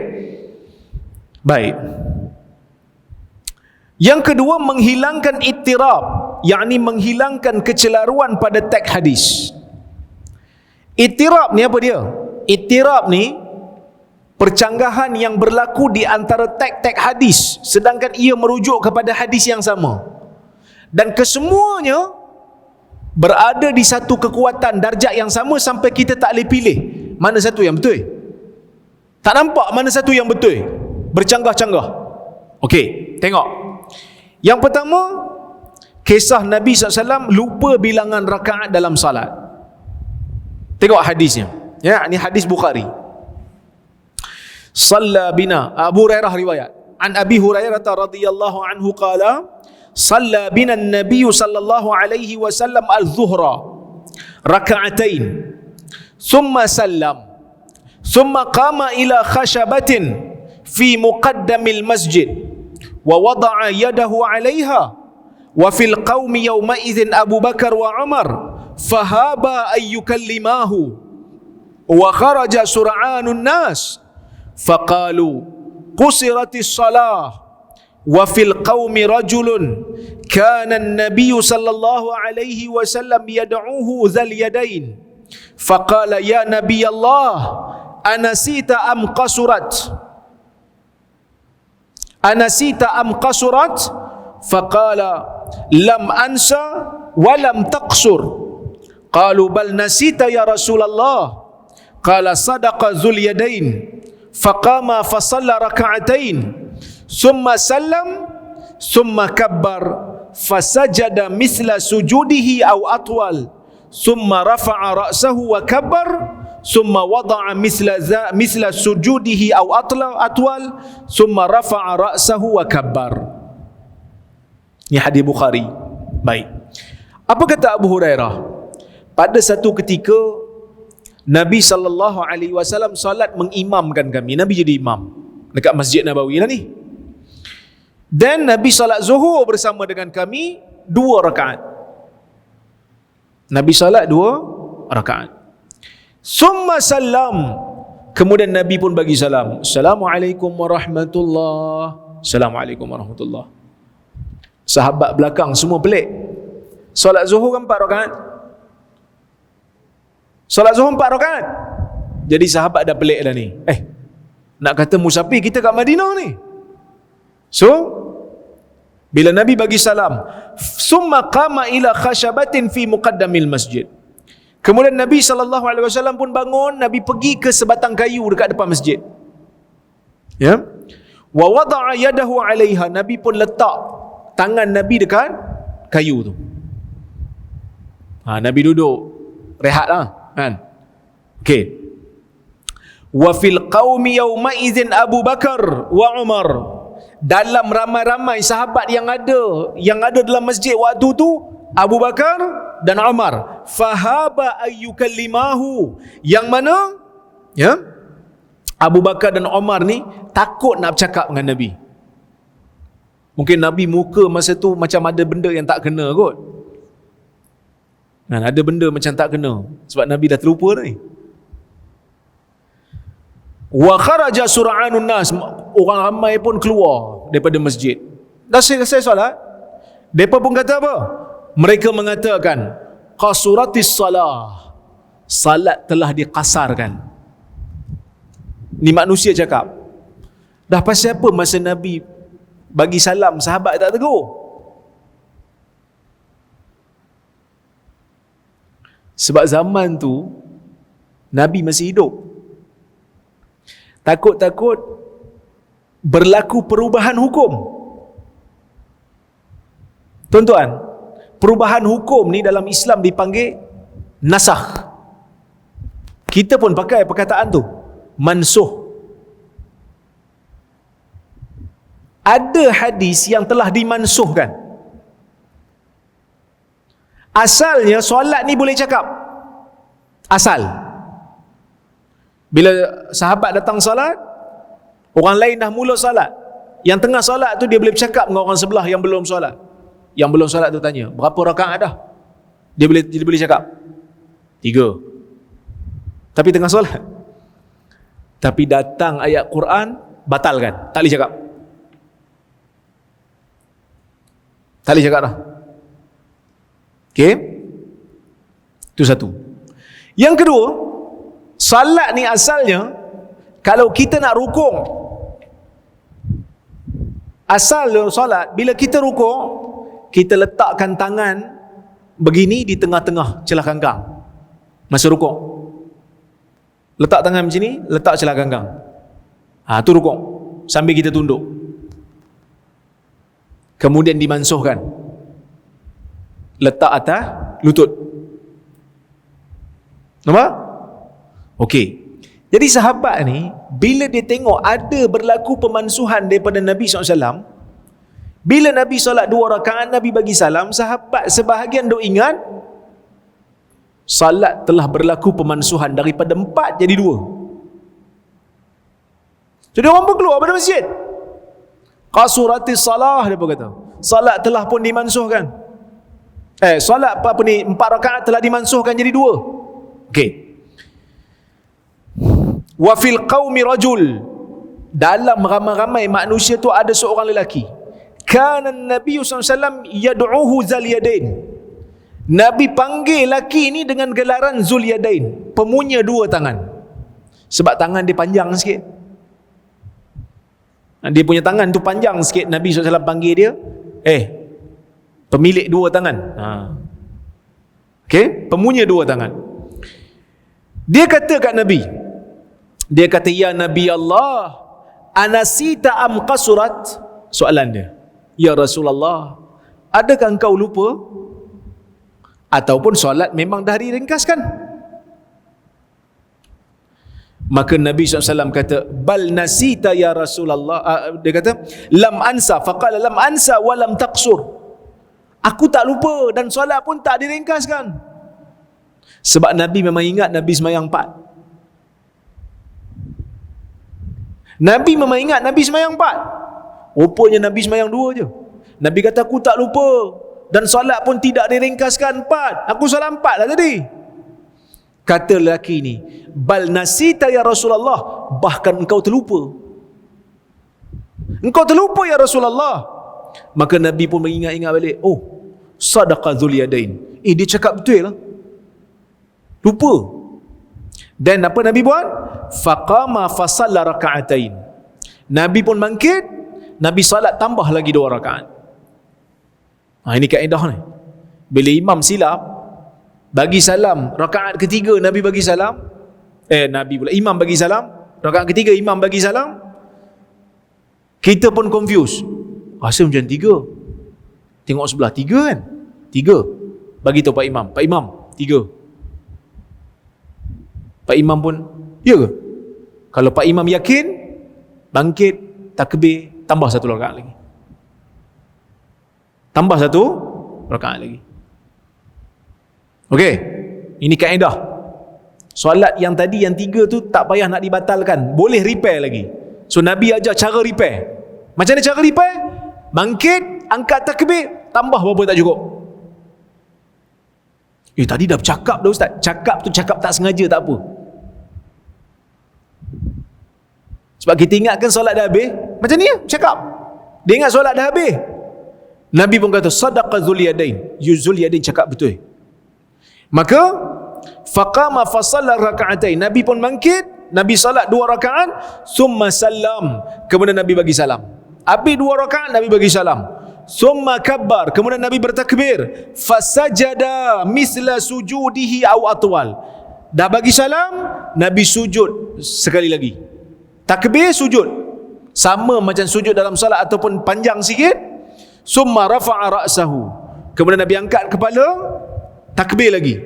Baik. Yang kedua, menghilangkan ittirab, yakni menghilangkan kecelaruan pada teks hadis. Ittirab ni apa dia? Ittirab ni percanggahan yang berlaku di antara teks-teks hadis, sedangkan ia merujuk kepada hadis yang sama. Dan kesemuanya berada di satu kekuatan darjat yang sama sampai kita tak boleh pilih mana satu yang betul. Tak nampak mana satu yang betul. Bercanggah-canggah. Okey, tengok. Yang pertama, kisah Nabi SAW lupa bilangan rakaat dalam salat. Tengok hadisnya. Ya, ini hadis Bukhari. Salla bina, Abu Hurairah riwayat. An Abi Hurairah radhiyallahu anhu qala, salla bina an-nabiy sallallahu alaihi wasallam al-zuhra raka'atain. Thumma sallam. Thumma qama ila khashabatin fi muqaddamil masjid. ووضع يده عليها وفي القوم يومئذ أبو بكر وعمر فهابا أن يكلماه وخرج سرعان الناس فقالوا قصرت الصلاة وفي القوم رجل كان النبي صلى الله عليه وسلم يدعوه ذا اليدين فقال يا نبي الله أنسيت أم قصرت أنسيت أم قصرت فقال لم أنسى ولم تقصر قالوا بل نسيت يا رسول الله قال صدق ذو اليدين فقام فصلى ركعتين ثم سلم ثم كبر فسجد مثل سجوده أو أطول ثم رفع رأسه وكبر summa wada'a misla sujudihi aw atwal, summa rafa'a ra'sahu wa kabbar. Ini hadis Bukhari. Baik. Apa kata Abu Hurairah? Pada satu ketika Nabi SAW salat mengimamkan kami. Nabi jadi imam dekat Masjid Nabawi lah ni. Dan Nabi salat zuhur bersama dengan kami 2 rakaat. Nabi salat 2 rakaat. Summa salam. Kemudian Nabi pun bagi salam. Assalamualaikum warahmatullahi. Assalamualaikum warahmatullahi. Sahabat belakang semua pelik. Salat zuhur kan 4 rakaat. Salat zuhur 4 rakaat. Jadi sahabat dah pelik dah ni. Nak kata musafir kita kat Madinah ni. So, bila Nabi bagi salam, summa qama ila khashabatin fi muqaddamil masjid. Kemudian Nabi SAW pun bangun, Nabi pergi ke sebatang kayu dekat depan masjid. Ya. Wa wada'a yadahu 'alaiha. Nabi pun letak tangan Nabi dekat kayu tu. Nabi duduk, rehatlah, kan? Okey. Wa fil qaumi yawma idzin Abu Bakar wa Umar. Dalam ramai-ramai sahabat yang ada dalam masjid waktu tu Abu Bakar dan Umar. Fahaba ayyukallimahu. Yang mana ya Abu Bakar dan Umar ni takut nak bercakap dengan Nabi. Mungkin Nabi muka masa tu macam ada benda yang tak kena kot. Ada benda macam tak kena sebab Nabi dah terlupa ni. Wa kharaja sur'anun nas. Orang ramai pun keluar daripada masjid. Dah selesai solat, mereka pun kata apa? Mereka mengatakan qasuratis salah. Salat telah dikasarkan. Ni manusia cakap. Dah pasal apa masa Nabi bagi salam sahabat tak tegur? Sebab zaman tu Nabi masih hidup. Takut-takut berlaku perubahan hukum. Tuan-tuan, perubahan hukum ni dalam Islam dipanggil nasakh. Kita pun pakai perkataan tu, mansuh. Ada hadis yang telah dimansuhkan. Asalnya solat ni boleh cakap. Asal. Bila sahabat datang solat, orang lain dah mula solat. Yang tengah solat tu dia boleh bercakap dengan orang sebelah yang belum solat. Yang belum solat tu tanya, berapa rakaat dah? Dia boleh cakap 3. Tapi tengah solat. Tapi datang ayat Quran, batalkan. Tak boleh cakap. Tak boleh cakap dah. Okey? Itu satu. Yang kedua, salat ni asalnya kalau kita nak rukuk, asal salat bila kita rukuk, kita letakkan tangan begini di tengah-tengah celah ganggang masa rukuk. Letak tangan macam ni, letak celah ganggang. Tu rukuk sambil kita tunduk. Kemudian dimansuhkan, letak atas lutut. Nampak? Okey. Jadi sahabat ni bila dia tengok ada berlaku pemansuhan daripada Nabi SAW, bila Nabi solat 2 rakaat, Nabi bagi salam, sahabat sebahagian duk ingat salat telah berlaku pemansuhan daripada 4 jadi 2. Jadi orang pun keluar pada masjid. Qasuratis salah, dia pun kata, salat telah pun dimansuhkan. Salat apa ni 4 rakaat telah dimansuhkan jadi 2. Okey. Wa fil qaumi rajul. Dalam ramai-ramai manusia tu ada seorang lelaki. Kana Nabi SAW yad'uhu Zal Yadain. Nabi panggil lelaki ni dengan gelaran Zul Yadain, pemunya 2 tangan. Sebab tangan dia panjang sikit. Dia punya tangan tu panjang sikit. Nabi SAW panggil dia, pemilik 2 tangan. Okey, pemunya 2 tangan. Dia kata kat Nabi, dia kata, ya Nabi Allah, anasita am qasurat? Soalan dia, ya Rasulullah, adakah engkau lupa ataupun solat memang dah diringkaskan? Maka Nabi SAW kata, bal nasita ya Rasulullah. Dia kata, lam ansa. Faqala lam ansa wa lam taqsur. Aku tak lupa dan solat pun tak diringkaskan. Sebab Nabi memang ingat Nabi semayang 4. Nabi memang ingat Nabi semayang 4. Rupanya Nabi semayang 2 je. Nabi kata, aku tak lupa dan solat pun tidak diringkaskan 4. Aku solat 4 lah tadi. Kata lelaki ni, bal nasita ya Rasulullah, bahkan engkau terlupa. Engkau terlupa ya Rasulullah. Maka Nabi pun mengingat-ingat balik, oh, sadaqa Dzul Yadain. Dia cakap betul lah. Lupa. Dan apa Nabi buat? Faqama fasalla raka'atain. Nabi pun bangkit, Nabi salat tambah lagi 2 rakaat. Ini kaedah ni. Bila imam silap, bagi salam, rakaat ketiga Nabi bagi salam. Imam bagi salam. Rakaat ketiga imam bagi salam. Kita pun confuse. Rasa macam 3. Tengok sebelah 3 kan? 3. Bagi tahu Pak Imam. Pak Imam, 3. Pak Imam pun, ya ke? Kalau Pak Imam yakin, bangkit, takbir, tambah 1 rakaat lagi. Tambah 1 rakaat lagi. Okey, ini kaedah. Solat yang tadi yang 3 tu tak payah nak dibatalkan, boleh repair lagi. So Nabi ajar cara repair. Macam mana cara repair? Bangkit, angkat takbir, tambah berapa tak cukup. Tadi dah bercakap dah Ustaz. Cakap tu cakap tak sengaja tak apa. Sebab kita ingatkan solat dah habis. Macam ni cakap. Dia ingat solat dah habis. Nabi pun kata, sadaqa Dzul Yadain. Dzul Yadain cakap betul. Maka faqama fasalla raka'atain. Nabi pun bangkit, Nabi salat 2 rakaat, summa salam. Kemudian Nabi bagi salam. Habis 2 rakaat Nabi bagi salam. Summa kabbar. Kemudian Nabi bertakbir. Fasajada misla sujudihi aw atwal. Dah bagi salam, Nabi sujud sekali lagi. Takbir, sujud. Sama macam sujud dalam salat ataupun panjang sikit. Summa rafa'a ra'sahu. Kemudian Nabi angkat kepala, takbir lagi.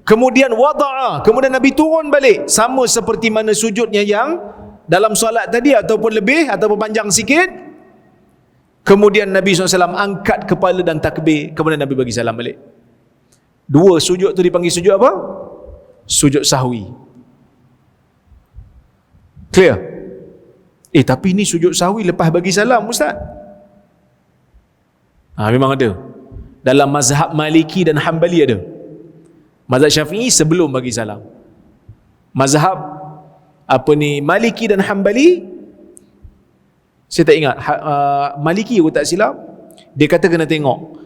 Kemudian wada'a, kemudian Nabi turun balik, sama seperti mana sujudnya yang dalam solat tadi ataupun lebih ataupun panjang sikit. Kemudian Nabi SAW angkat kepala dan takbir, kemudian Nabi bagi salam balik. 2 sujud tu dipanggil sujud apa? Sujud sahwi. Clear? Tapi ni sujud sahwi lepas bagi salam Ustaz. Memang ada. Dalam mazhab Maliki dan Hanbali ada. Mazhab Syafi'i sebelum bagi salam. Mazhab Maliki dan Hanbali, saya tak ingat. Maliki aku tak silap, dia kata kena tengok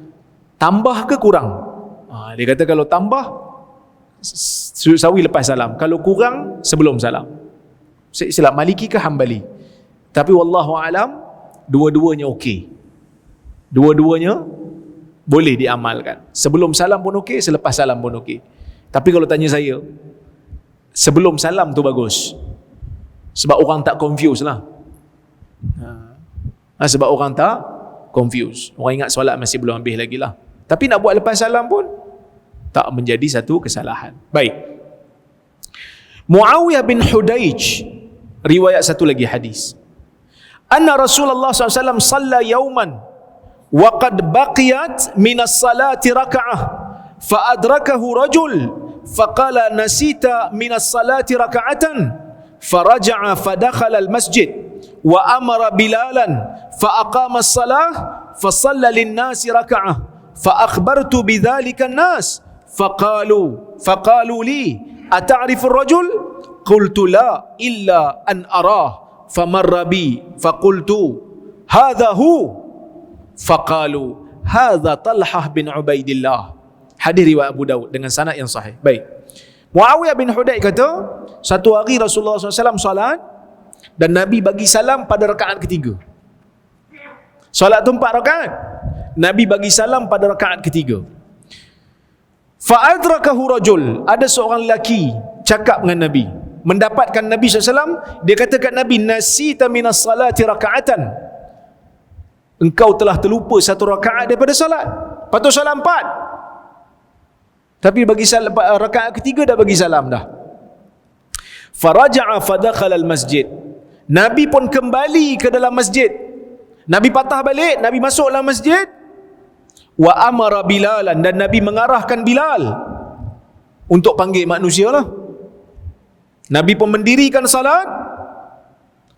tambah ke kurang. Dia kata kalau tambah sujud sahwi lepas salam, kalau kurang sebelum salam. Saya silap Maliki ke Hanbali. Tapi wallahu alam, dua-duanya okey. Dua-duanya boleh diamalkan. Sebelum salam pun okey, selepas salam pun okey. Tapi kalau tanya saya, sebelum salam tu bagus. Sebab orang tak confuse lah. Sebab orang tak confuse. Orang ingat solat masih belum habis lagi lah. Tapi nak buat lepas salam pun tak menjadi satu kesalahan. Baik. Muawiyah bin Hudaij, riwayat satu lagi hadis. Anna Rasulullah SAW salla yawman wa qad baqiyat minas salati raka'ah fa adrakahu rajul faqala nasita minas salati raka'atan faraja'a fadakhala al masjid wa amara bilalan fa aqama as-salah fa shalla lin-nasi raka'ah fa akhbartu bidzalika an-nas faqalu li ata'rifu ar-rajul qultu la illa an arah famarra bi faqultu hadha hu faqalu hadha Talhah bin Ubaidillah. Hadis riwayat Abu Daud dengan sanad yang sahih. Baik. Muawiyah bin Hudaij kata, satu hari Rasulullah SAW salat dan Nabi bagi salam pada rakaat ketiga. Salat tu 4 rakaat. Nabi bagi salam pada rakaat ketiga. Fa adrakahu rajul, ada seorang lelaki cakap dengan Nabi, mendapatkan Nabi SAW, dia kata kat Nabi, nasita minas salati raka'atan, engkau telah terlupa 1 rakaat daripada salat. Patut salam 4, tapi bagi salat rakaat ketiga dah bagi salam dah. Faraja'a fadakhala al-masjid. Nabi pun kembali ke dalam masjid. Nabi patah balik, Nabi masuk dalam masjid. Wa amara Bilalan, dan Nabi mengarahkan Bilal untuk panggil manusia lah. Nabi pun mendirikan salat.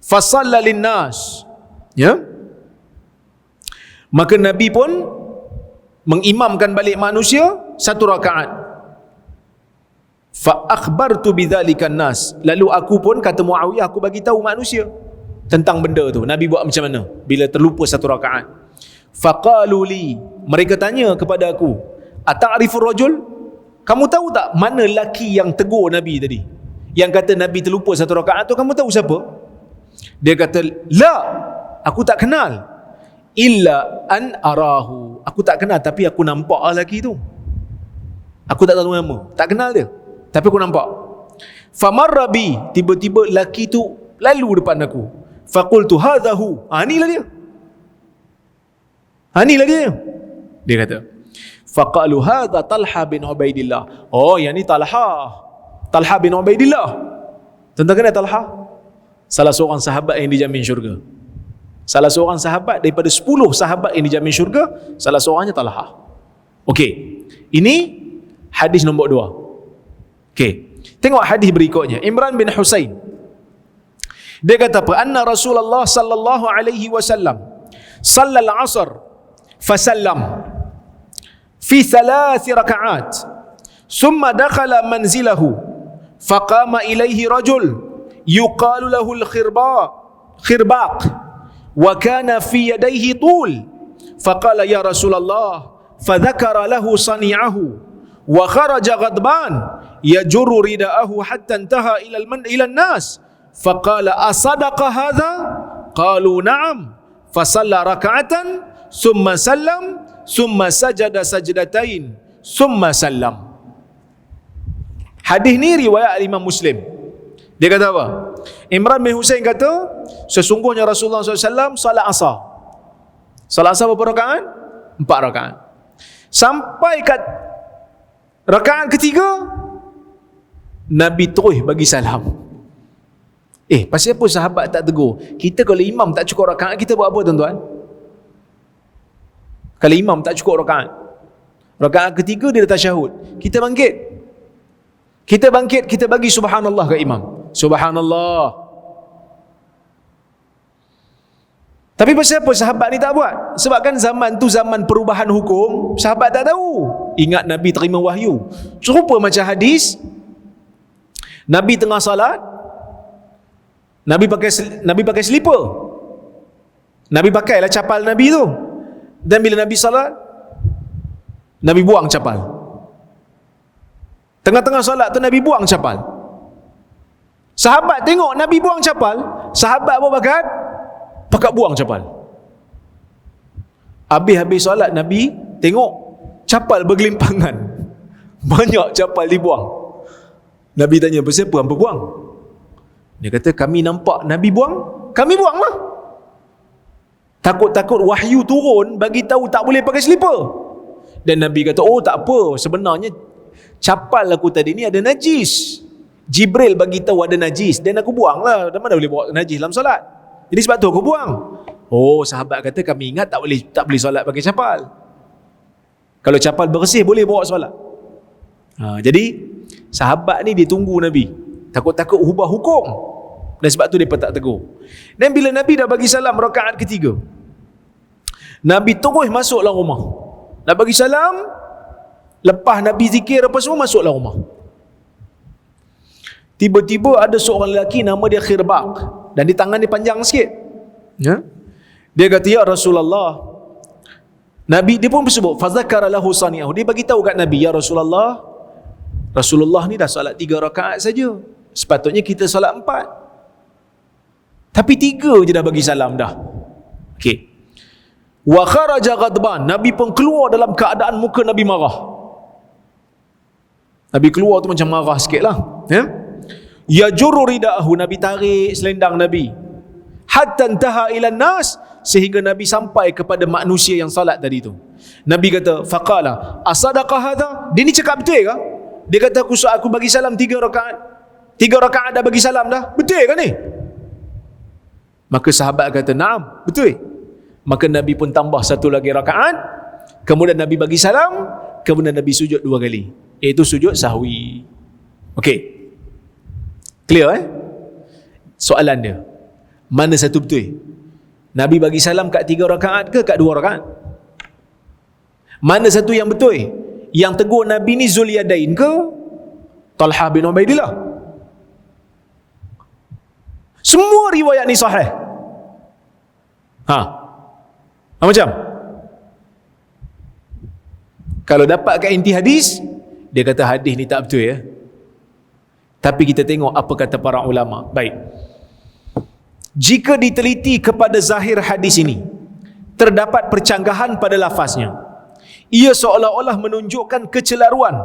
Fasalla linnas. Ya. Maka Nabi pun mengimamkan balik manusia satu rakaat. Fa akhbartu bidzalika nas. Lalu aku pun, kata Muawiyah, aku bagi tahu manusia tentang benda tu. Nabi buat macam mana bila terlupa satu rakaat. Faqalu li, mereka tanya kepada aku, ata'rifur rajul? Kamu tahu tak mana lelaki yang tegur Nabi tadi? Yang kata Nabi terlupa satu rakaat tu, kamu tahu siapa? Dia kata, la, aku tak kenal. Illa an arahu. Aku tak kenal, tapi aku nampak lelaki tu. Aku tak tahu nama, tak kenal dia, tapi aku nampak. Famarra bi, tiba-tiba lelaki tu lalu depan aku. Faqultu hadhahu. Inilah dia. Inilah dia. Dia kata, faqalu hadha Talha bin Ubaidillah. Oh, yang ni Talha bin Ubaidillah. Tentang kenal Talha? Salah seorang sahabat yang dijamin syurga. Salah seorang sahabat daripada 10 sahabat yang dijamin syurga, salah seorangnya Talha. Okey. Ini hadis nombor 2. Okey. Tengok hadis berikutnya. Imran bin Husain. Dia kata apa? Anna Rasulullah sallallahu alaihi wasallam sallal asr fasallam fi 3 raka'at. Thumma dakhala manzilahu faqama ilaihi rajul yuqalu lahu al-khirbaq wa kana fi yadayhi tul. Faqala ya Rasulullah, fadhakara lahu sani'ahu wa kharaja ghadban yajurru ridaahu hatta intaha ila an-nas. Faqala asadaqa hadha? Qalu na'am. Fasalla raka'atan thumma sallam thumma sajada sajdatain thumma sallam. Hadis ni riwayat Imam Muslim. Dia kata apa? Imran bin Husain kata, sesungguhnya Rasulullah SAW salat asar. Salat asar berapa rakaat? 4 rakaat. Sampai kat rakaat ketiga, Nabi terus bagi salam. Pasal apa sahabat tak tegur? Kita kalau imam tak cukup rakaat, kita buat apa tuan-tuan? Kalau imam tak cukup rakaat, rakaat ketiga dia dah tasyahud, kita bangkit. Kita bagi subhanallah ke imam. Subhanallah. Tapi pasal apa sahabat ni tak buat? Sebab kan zaman tu zaman perubahan hukum, sahabat tak tahu. Ingat Nabi terima wahyu. Serupa macam hadis, Nabi tengah salat, Nabi pakai slipper. Nabi pakailah capal Nabi tu. Dan bila Nabi salat, Nabi buang capal. Tengah-tengah salat tu Nabi buang capal. Sahabat tengok Nabi buang capal, sahabat pun pakat buang capal. Habis salat Nabi tengok capal bergelimpangan. Banyak capal dibuang. Nabi tanya, pasal apa hampa buang? Dia kata, kami nampak Nabi buang, kami buanglah. Takut-takut wahyu turun bagi tahu tak boleh pakai slipper. Dan Nabi kata, oh tak apa, sebenarnya capal aku tadi ni ada najis. Jibril bagi tahu ada najis dan aku buanglah. Dan mana boleh bawa najis dalam solat? Jadi sebab tu aku buang. Oh, sahabat kata kami ingat tak boleh solat pakai capal. Kalau capal bersih boleh bawa solat. Jadi sahabat ni dia tunggu Nabi. Takut-takut ubah hukum. Dan sebab tu dia tak tegur. Dan bila Nabi dah bagi salam rakaat ketiga, Nabi terus masuk dalam rumah. Nak bagi salam, lepas Nabi zikir apa semua, masuk dalam rumah. Tiba-tiba ada seorang lelaki nama dia Khirbaq, dan di tangan dia panjang sikit. Ya? Dia kata, ya Rasulullah. Nabi dia pun bersebut, fazakara lahu sani'ahu. Dia bagi tahu kat Nabi, ya Rasulullah, Rasulullah ni dah solat 3 rakaat saja. Sepatutnya kita solat 4. Tapi 3 je dah bagi salam dah. Okey. Wa kharaja ghadban. Nabi pun keluar dalam keadaan muka Nabi marah. Nabi keluar tu macam marah sikit lah. Ya jurru rida'ahu. Nabi tarik selendang Nabi. Hatta intaha ila nas. Sehingga Nabi sampai kepada manusia yang salat tadi tu. Nabi kata, faqala asadaqa hadha? Dia ni cakap betul ke? Dia kata aku bagi salam 3 rakaat. 3 rakaat dah bagi salam dah. Betul kan ni? Maka sahabat kata, "Naam, betul." Maka Nabi pun tambah 1 lagi rakaat. Kemudian Nabi bagi salam, kemudian Nabi sujud 2 kali, iaitu sujud sahwi. Okey. Clear Soalan dia, mana satu betul? Nabi bagi salam kat 3 rakaat ke kat 2 rakaat? Mana satu yang betul? Yang tegur Nabi ni Zulyadain ke Talha bin Ubaidillah? Semua riwayat ni sahih. Macam? Kalau dapat kat inti hadis, dia kata hadis ni tak betul ya. Tapi kita tengok apa kata para ulama. Baik. Jika diteliti kepada zahir hadis ini, terdapat percanggahan pada lafaznya. Ia seolah-olah menunjukkan kecelaruan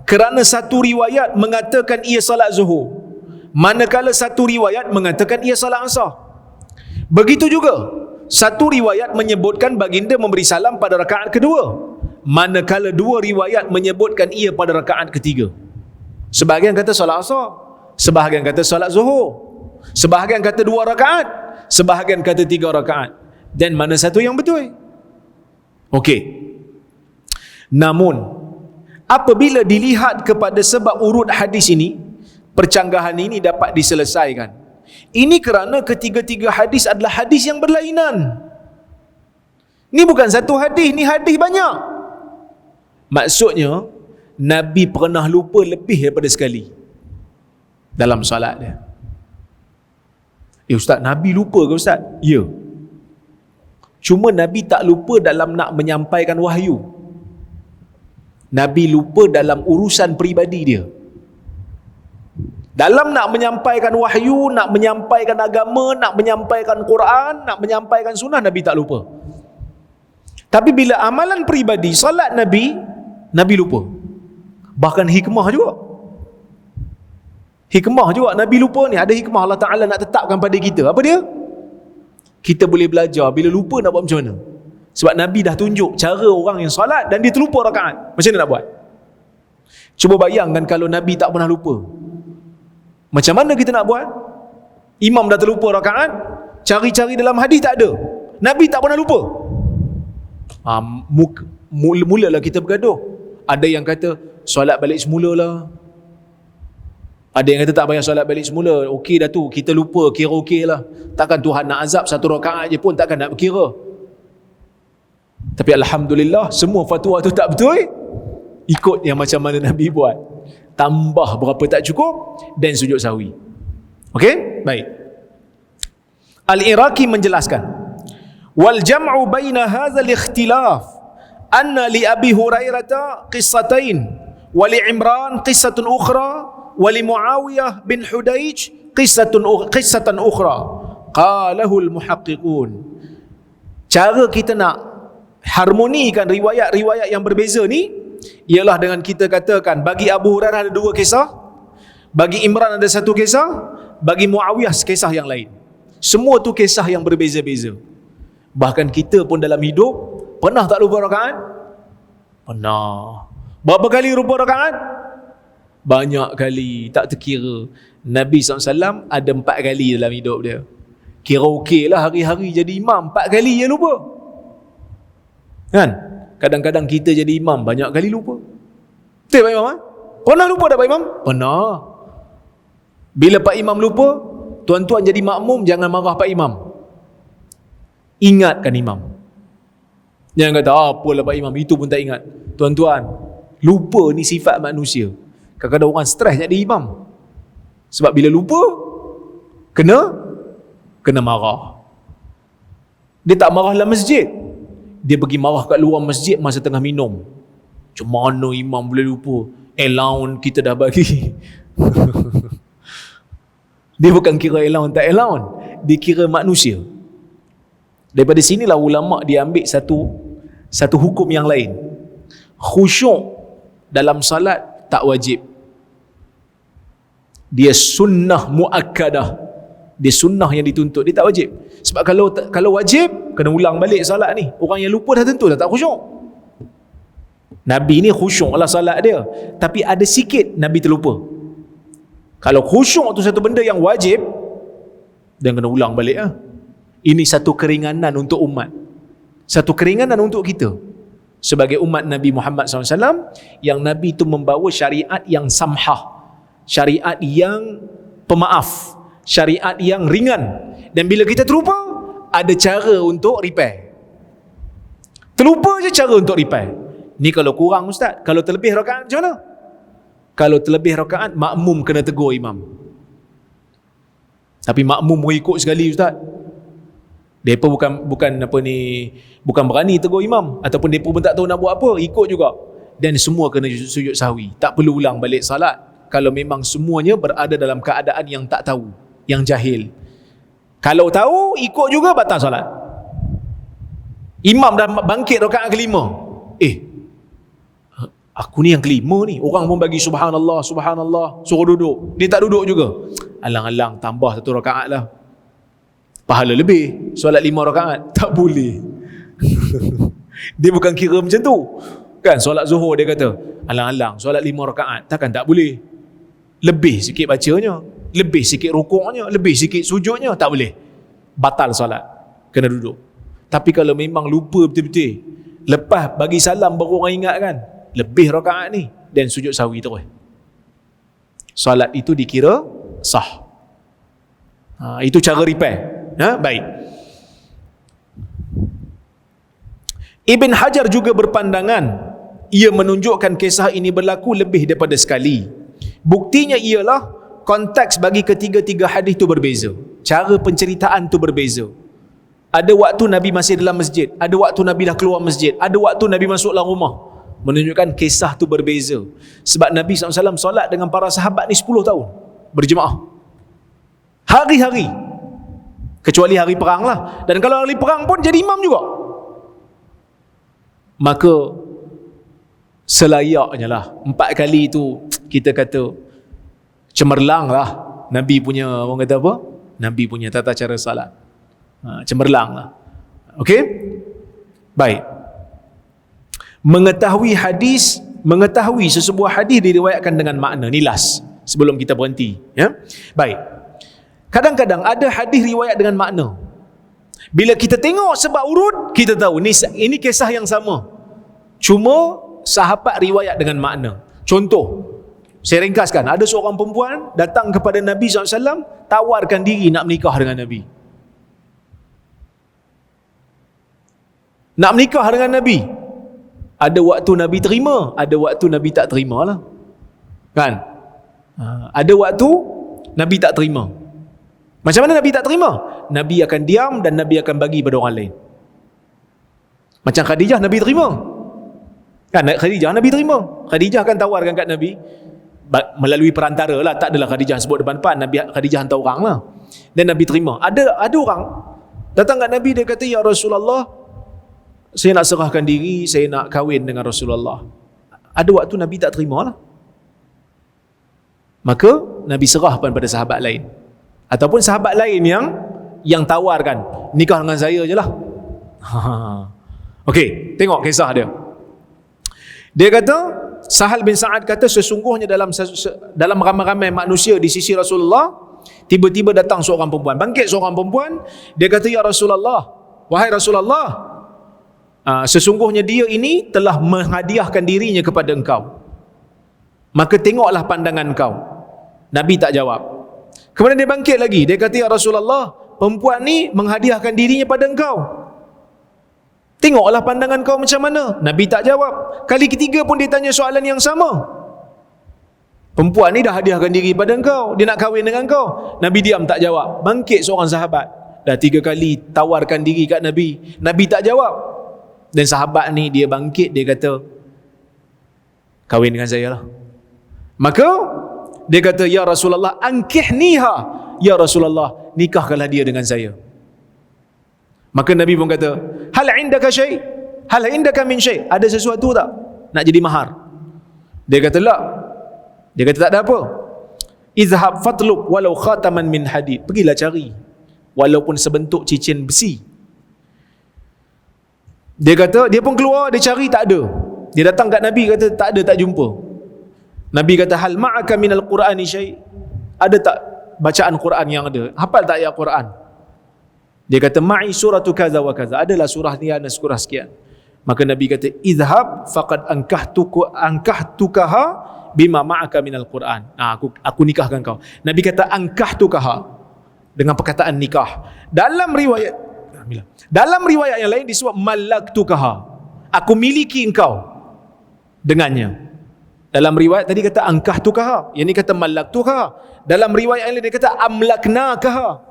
kerana satu riwayat mengatakan ia salat zuhur, manakala satu riwayat mengatakan ia salat asar. Begitu juga satu riwayat menyebutkan baginda memberi salam pada rakaat kedua, manakala 2 riwayat menyebutkan ia pada rakaat ketiga. Sebahagian kata salat asar, sebahagian kata salat zuhur, sebahagian kata 2 rakaat, sebahagian kata 3 rakaat. Dan mana satu yang betul? Okey. Namun apabila dilihat kepada sebab urut hadis ini, percanggahan ini dapat diselesaikan. Ini kerana ketiga-tiga hadis adalah hadis yang berlainan. Ini bukan satu hadis, ni hadis banyak. Maksudnya Nabi pernah lupa lebih daripada sekali dalam solat dia. Ustaz, Nabi lupa ke Ustaz? Ya. Cuma Nabi tak lupa dalam nak menyampaikan wahyu. Nabi lupa dalam urusan peribadi dia. Dalam nak menyampaikan wahyu, nak menyampaikan agama, nak menyampaikan Quran, nak menyampaikan sunnah, Nabi tak lupa. Tapi bila amalan peribadi, solat Nabi, Nabi lupa. Bahkan hikmah juga. Hikmah juga Nabi lupa ni. Ada hikmah Allah Ta'ala nak tetapkan pada kita. Apa dia? Kita boleh belajar bila lupa nak buat macam mana. Sebab Nabi dah tunjuk cara orang yang solat dan dia terlupa rakaat. Macam mana nak buat? Cuba bayangkan kalau Nabi tak pernah lupa. Macam mana kita nak buat? Imam dah terlupa rakaat, cari-cari dalam hadis tak ada. Nabi tak pernah lupa. Mulalah kita bergaduh. Ada yang kata solat balik semula lah. Ada yang kata tak payah solat balik semula. Okey dah tu, kita lupa, kira okey lah. Takkan Tuhan nak azab 1 rakaat je pun, takkan nak berkira. Tapi Alhamdulillah, semua fatwa tu tak betul. Ikut yang macam mana Nabi buat. Tambah berapa tak cukup, dan sujud sahwi. Okey? Baik. Al-Iraqi menjelaskan, wal jam'u baina hadzal ikhtilaf anna li Abi Hurairah qissatain wa li Imran qissatun ukhra wa li Muawiyah bin Hudaij qissatan ukhra qalahu al-muhaqqiqun. Cara kita nak harmonikan riwayat-riwayat yang berbeza ni ialah dengan kita katakan bagi Abu Hurairah ada 2 kisah, bagi Imran ada 1 kisah, bagi Muawiyah kisah yang lain. Semua tu kisah yang berbeza-beza. Bahkan kita pun dalam hidup pernah tak lupa rakaat? Pernah. Berapa kali lupa rakaat? Banyak kali, tak terkira. Nabi SAW ada 4 kali dalam hidup dia. Kira okey lah hari-hari jadi imam, 4 kali je lupa. Kan? Kadang-kadang kita jadi imam banyak kali lupa. Betul Pak Imam? Pernah lupa tak Pak Imam? Pernah. Bila Pak Imam lupa, tuan-tuan jadi makmum jangan marah Pak Imam. Ingatkan imam. Jangan kata apalah Pak Imam, itu pun tak ingat. Tuan-tuan, lupa ni sifat manusia. Kadang-kadang orang stres jadi imam. Sebab bila lupa kena marah. Dia tak marah dalam masjid, dia pergi marah kat luar masjid masa tengah minum. Macam mana imam boleh lupa? Allowance kita dah bagi. Dia bukan kira allowance tak allowance, dia kira manusia. Daripada sinilah ulama' dia ambil satu hukum yang lain. Khusyuk dalam salat tak wajib. Dia sunnah muakkadah. Dia sunnah yang dituntut, dia tak wajib. Sebab kalau wajib, kena ulang balik salat ni. Orang yang lupa dah tentu dah tak khusyuk. Nabi ni khusyuk lah salat dia, tapi ada sikit Nabi terlupa. Kalau khusyuk tu satu benda yang wajib, dan kena ulang balik lah. Ini satu keringanan untuk umat, satu keringanan untuk kita sebagai umat Nabi Muhammad SAW, yang Nabi itu membawa syariat yang samhah, syariat yang pemaaf, syariat yang ringan. Dan bila kita terlupa, ada cara untuk repair. Terlupa je cara untuk repair. Ni kalau kurang ustaz. Kalau terlebih rakaat macam mana? Kalau terlebih rakaat, makmum kena tegur imam. Tapi makmum ikut sekali ustaz. Depa bukan berani tegur imam, ataupun depa pun tak tahu nak buat apa, ikut juga. Dan semua kena sujud sahwi. Tak perlu ulang balik salat kalau memang semuanya berada dalam keadaan yang tak tahu, yang jahil. Kalau tahu, ikut juga, batal salat. Imam dah bangkit rakaat kelima. Aku ni yang kelima ni, orang pun bagi subhanallah, subhanallah, suruh duduk, dia tak duduk juga. Alang-alang tambah satu rakaat lah, pahala lebih. Solat 5 rakaat tak boleh. Dia bukan kira macam tu kan. Solat zuhur dia kata alang-alang solat 5 rakaat, takkan tak boleh. Lebih sikit bacanya, lebih sikit rukuknya, lebih sikit sujudnya, tak boleh, batal solat, kena duduk. Tapi kalau memang lupa betul-betul, lepas bagi salam baru orang ingat kan, lebih rakaat ni, dan sujud sahwi terus, solat itu dikira sah. Itu cara repair. Baik. Ibn Hajar juga berpandangan, ia menunjukkan kisah ini berlaku lebih daripada sekali. Buktinya ialah konteks bagi ketiga-tiga hadis itu berbeza, cara penceritaan itu berbeza. Ada waktu Nabi masih dalam masjid, ada waktu Nabi dah keluar masjid, ada waktu Nabi masuk dalam rumah. Menunjukkan kisah itu berbeza. Sebab Nabi SAW solat dengan para sahabat ni 10 tahun berjemaah, hari-hari, kecuali hari perang lah. Dan kalau hari perang pun jadi imam juga. Maka selayaknya lah 4 kali itu kita kata cemerlang lah Nabi punya, orang kata apa, Nabi punya tata cara salat. Cemerlang lah. Okey? Baik. Mengetahui sesebuah hadis diriwayatkan dengan makna. Ni last sebelum kita berhenti, ya. Baik. Kadang-kadang ada hadis riwayat dengan makna. Bila kita tengok sebab urut, kita tahu ini kisah yang sama, cuma sahabat riwayat dengan makna. Contoh, saya ringkaskan, ada seorang perempuan datang kepada Nabi SAW, tawarkan diri nak menikah dengan Nabi. Nak menikah dengan Nabi. Ada waktu Nabi terima, ada waktu Nabi tak terima lah, kan? Ada waktu Nabi tak terima. Macam mana Nabi tak terima? Nabi akan diam dan Nabi akan bagi pada orang lain. Macam Khadijah, Nabi terima kan? Khadijah Nabi terima. Khadijah akan tawarkan kat Nabi melalui perantara lah, tak adalah Khadijah sebut depan-depan, Nabi Khadijah hantar orang lah, dan Nabi terima. Ada orang datang kat Nabi, dia kata, ya Rasulullah, saya nak serahkan diri, saya nak kahwin dengan Rasulullah. Ada waktu Nabi tak terima lah, maka Nabi serahkan pada sahabat lain, ataupun sahabat lain yang tawarkan, nikah dengan saya je lah. Okey, tengok kisah dia. Dia kata, Sahal bin Sa'ad kata, sesungguhnya dalam ramai-ramai manusia di sisi Rasulullah, tiba-tiba datang seorang perempuan, bangkit seorang perempuan, dia kata, ya Rasulullah, wahai Rasulullah, sesungguhnya dia ini telah menghadiahkan dirinya kepada engkau, maka tengoklah pandangan engkau. Nabi tak jawab. Kemudian dia bangkit lagi, dia kata, ya Rasulullah, perempuan ni menghadiahkan dirinya pada engkau, tengoklah pandangan kau macam mana. Nabi tak jawab. Kali ketiga pun dia tanya soalan yang sama. Perempuan ni dah hadiahkan diri pada engkau, dia nak kahwin dengan kau. Nabi diam, tak jawab. Bangkit seorang sahabat, dah 3 kali tawarkan diri kat Nabi, Nabi tak jawab. Dan sahabat ni dia bangkit, dia kata, kahwin dengan saya lah. Maka dia kata, ya Rasulullah, ankihniha, ya Rasulullah, nikahkanlah dia dengan saya. Maka Nabi pun kata, hal indaka syai', hal indaka min syai', ada sesuatu tak nak jadi mahar? Dia kata, la. Dia kata, tak ada apa. Izhab fatlub walau khataman min hadid, pergilah cari walaupun sebentuk cincin besi. Dia kata, dia pun keluar, dia cari, tak ada. Dia datang kat Nabi, kata tak ada, tak jumpa. Nabi kata, hal ma'aka minal qur'ani syai', Ada tak bacaan Quran yang ada? Hafal tak ayat Quran? Dia kata, ma'i suratu kaza wa kaza. Adalah surah ni dan surah sekian. Maka Nabi kata, idhab faqad ankahtukaha bima ma'aka minal Quran. Aku nikahkan kau. Nabi kata ankahtukaha dengan perkataan nikah. Dalam riwayat yang lain disebut malaktukaha. Aku miliki engkau dengannya. Dalam riwayat tadi kata ankahtukaha, yang ni kata malaktukaha. Dalam riwayat yang lain dia kata amlaknakaha.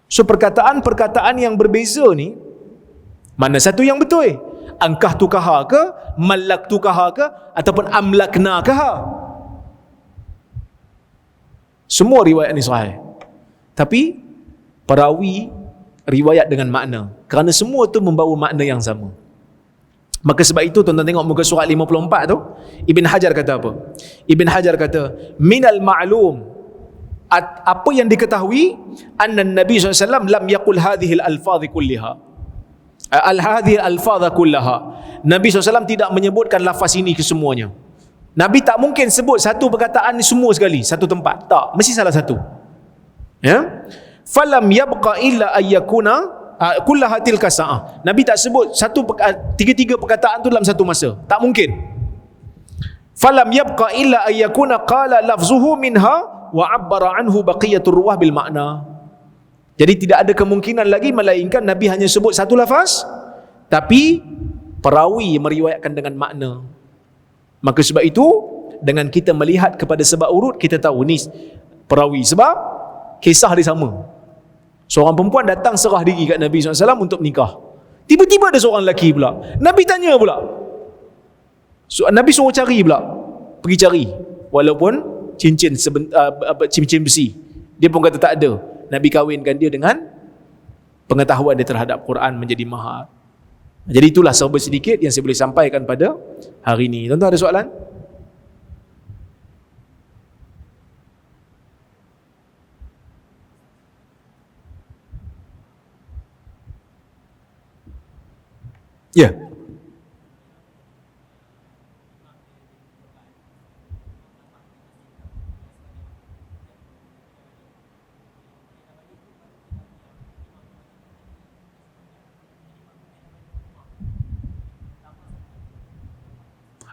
So perkataan-perkataan yang berbeza ni, mana satu yang betul? Ankahtukaha ke, malaktukaha ke, ataupun amlaknakaha? Semua riwayat ni sahih. Tapi perawi riwayat dengan makna, kerana semua tu membawa makna yang sama. Maka sebab itu tuan-tuan tengok muka surat 54 tu, Ibn Hajar kata apa? Ibn Hajar kata, minal ma'lum, apa yang diketahui, anna Nabi SAW lam yaqul hadhihi al-alfadhi kulliha. Hadhihi al-alfadha kullaha. Nabi SAW tidak menyebutkan lafaz ini kesemuanya. Nabi tak mungkin sebut satu perkataan ni semua sekali, satu tempat. Tak, mesti salah satu. Ya? Falam yabqa illa ayyakuna kullaha tilka sa'ah. Nabi tak sebut tiga-tiga perkataan tu dalam satu masa. Tak mungkin. Falam yabqa illa ayyakuna qala lafzuhu minha wa 'abbara anhu baqiyatur ruwah bil makna. Jadi tidak ada kemungkinan lagi melainkan Nabi hanya sebut satu lafaz, tapi perawi meriwayatkan dengan makna. Maka sebab itu, dengan kita melihat kepada sebab urut, kita tahu ni perawi. Sebab kisah dia sama. Seorang perempuan datang serah diri kat Nabi SAW untuk nikah. Tiba-tiba ada seorang lelaki pula. Nabi tanya pula. Nabi suruh cari pula. Pergi cari. Walaupun cincin besi. Dia pun kata tak ada. Nabi kahwinkan dia dengan pengetahuan dia terhadap Quran menjadi mahar. Jadi itulah serba sedikit yang saya boleh sampaikan pada hari ini. Tuan-tuan ada soalan? Ya.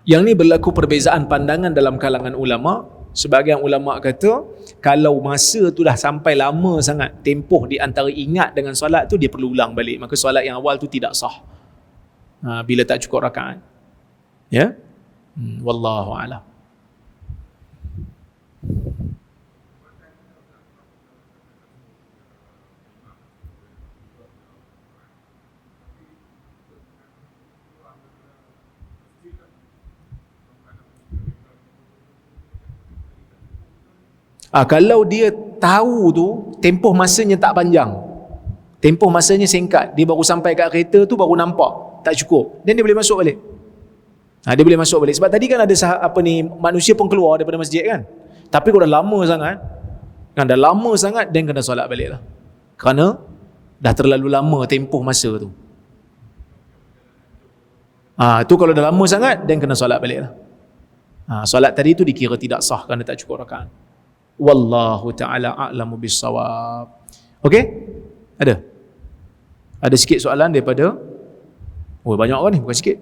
Yang ni berlaku perbezaan pandangan dalam kalangan ulama. Sebahagian ulama kata, kalau masa tu dah sampai lama sangat, tempoh di antara ingat dengan solat tu, dia perlu ulang balik. Maka solat yang awal tu tidak sah. Bila tak cukup rakaat. Ya? Wallahu a'lam. Kalau dia tahu tu tempoh masanya tak panjang, tempoh masanya singkat, dia baru sampai kat kereta tu baru nampak tak cukup, dan dia boleh masuk balik. Dia boleh masuk balik. Sebab tadi kan ada manusia pun keluar daripada masjid kan. Tapi kalau dah lama sangat, dan kena solat balik lah. Kerana dah terlalu lama tempoh masa tu. Tu kalau dah lama sangat, dan kena solat balik lah. Solat tadi tu dikira tidak sah kerana tak cukup rakaat. Wallahu ta'ala a'lamu bissawab. Okey? Ada sikit soalan daripada banyak kan ni, bukan sikit.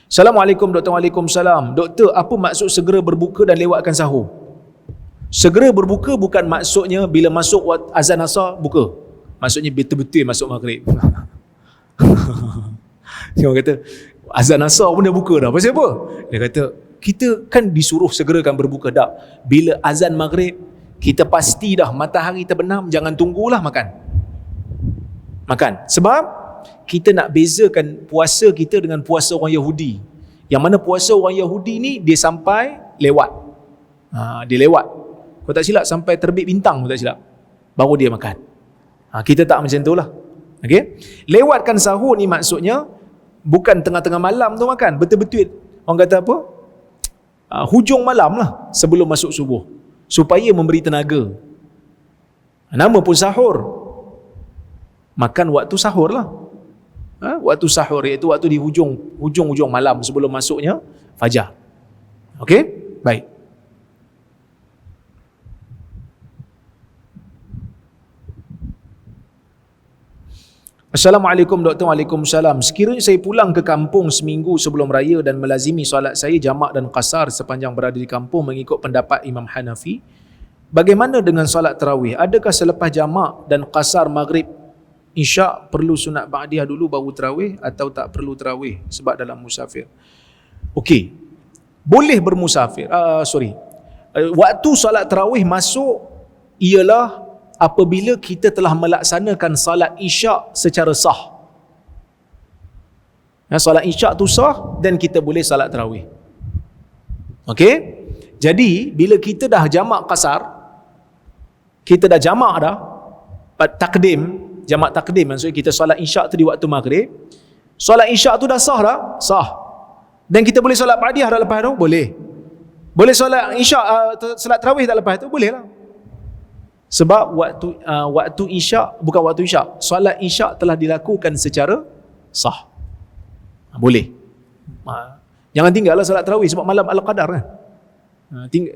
Assalamualaikum doktor. Waalaikumsalam. Doktor, apa maksud segera berbuka dan lewatkan sahur? Segera berbuka bukan maksudnya bila masuk azan asar buka. Maksudnya betul-betul masuk maghrib. Dia kata azan asar pun dah buka dah. Pasal apa? Dia kata kita kan disuruh segerakan berbuka dah. Bila azan maghrib, kita pasti dah matahari terbenam, jangan tunggulah makan. Sebab kita nak bezakan puasa kita dengan puasa orang Yahudi. Yang mana puasa orang Yahudi ni dia sampai lewat. Dia lewat. Kau tak silap sampai terbit bintang, kau tak silap. Baru dia makan. Kita tak macam tu lah. Okay? Lewatkan sahur ni maksudnya bukan tengah-tengah malam tu makan. Betul-betul orang kata apa? Hujung malam lah sebelum masuk subuh, supaya memberi tenaga. Nama pun sahur, makan waktu sahur lah. Waktu sahur iaitu waktu di hujung malam sebelum masuknya fajar. Okey? Baik. Assalamualaikum Doktor. Waalaikumsalam. Sekiranya saya pulang ke kampung seminggu sebelum raya dan melazimi solat saya jamak dan qasar sepanjang berada di kampung mengikut pendapat Imam Hanafi, bagaimana dengan solat tarawih? Adakah selepas jamak dan qasar maghrib isyak perlu sunat ba'diyah dulu baru tarawih atau tak perlu tarawih sebab dalam musafir? Okey. Boleh bermusafir. Waktu solat tarawih masuk ialah apabila kita telah melaksanakan salat isyak secara sah. Salat isyak tu sah dan kita boleh salat tarawih. Okey? Jadi bila kita dah jamak qasar, kita dah jamak dah, jamak takdim, maksudnya kita solat isyak tu di waktu maghrib, solat isyak tu dah sah dah? Sah. Dan kita boleh solat ba'diyah dah lepas tu? Boleh. Boleh solat isyak, solat tarawih tak lepas tu? Boleh lah. Sebab waktu isyak, bukan waktu isyak, solat isyak telah dilakukan secara sah. Boleh. Jangan tinggallah solat tarawih sebab malam Al-Qadar kan.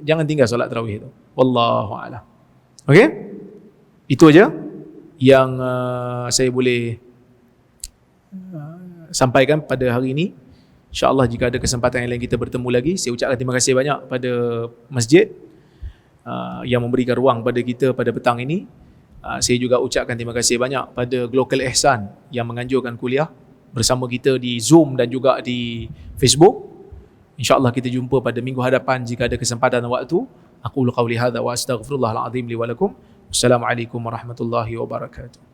Jangan tinggal solat tarawih itu. Wallahu a'lam. Okey? Itu aja yang saya boleh sampaikan pada hari ini. InsyaAllah jika ada kesempatan yang lain kita bertemu lagi. Saya ucapkan terima kasih banyak pada masjid yang memberikan ruang pada kita pada petang ini. Saya juga ucapkan terima kasih banyak pada Global Ihsan yang menganjurkan kuliah bersama kita di Zoom dan juga di Facebook. InsyaAllah kita jumpa pada minggu hadapan jika ada kesempatan dan waktu. Aqulu qawli hadha wa astaghfirullahal azim li wa lakum. Wassalamualaikum warahmatullahi wabarakatuh.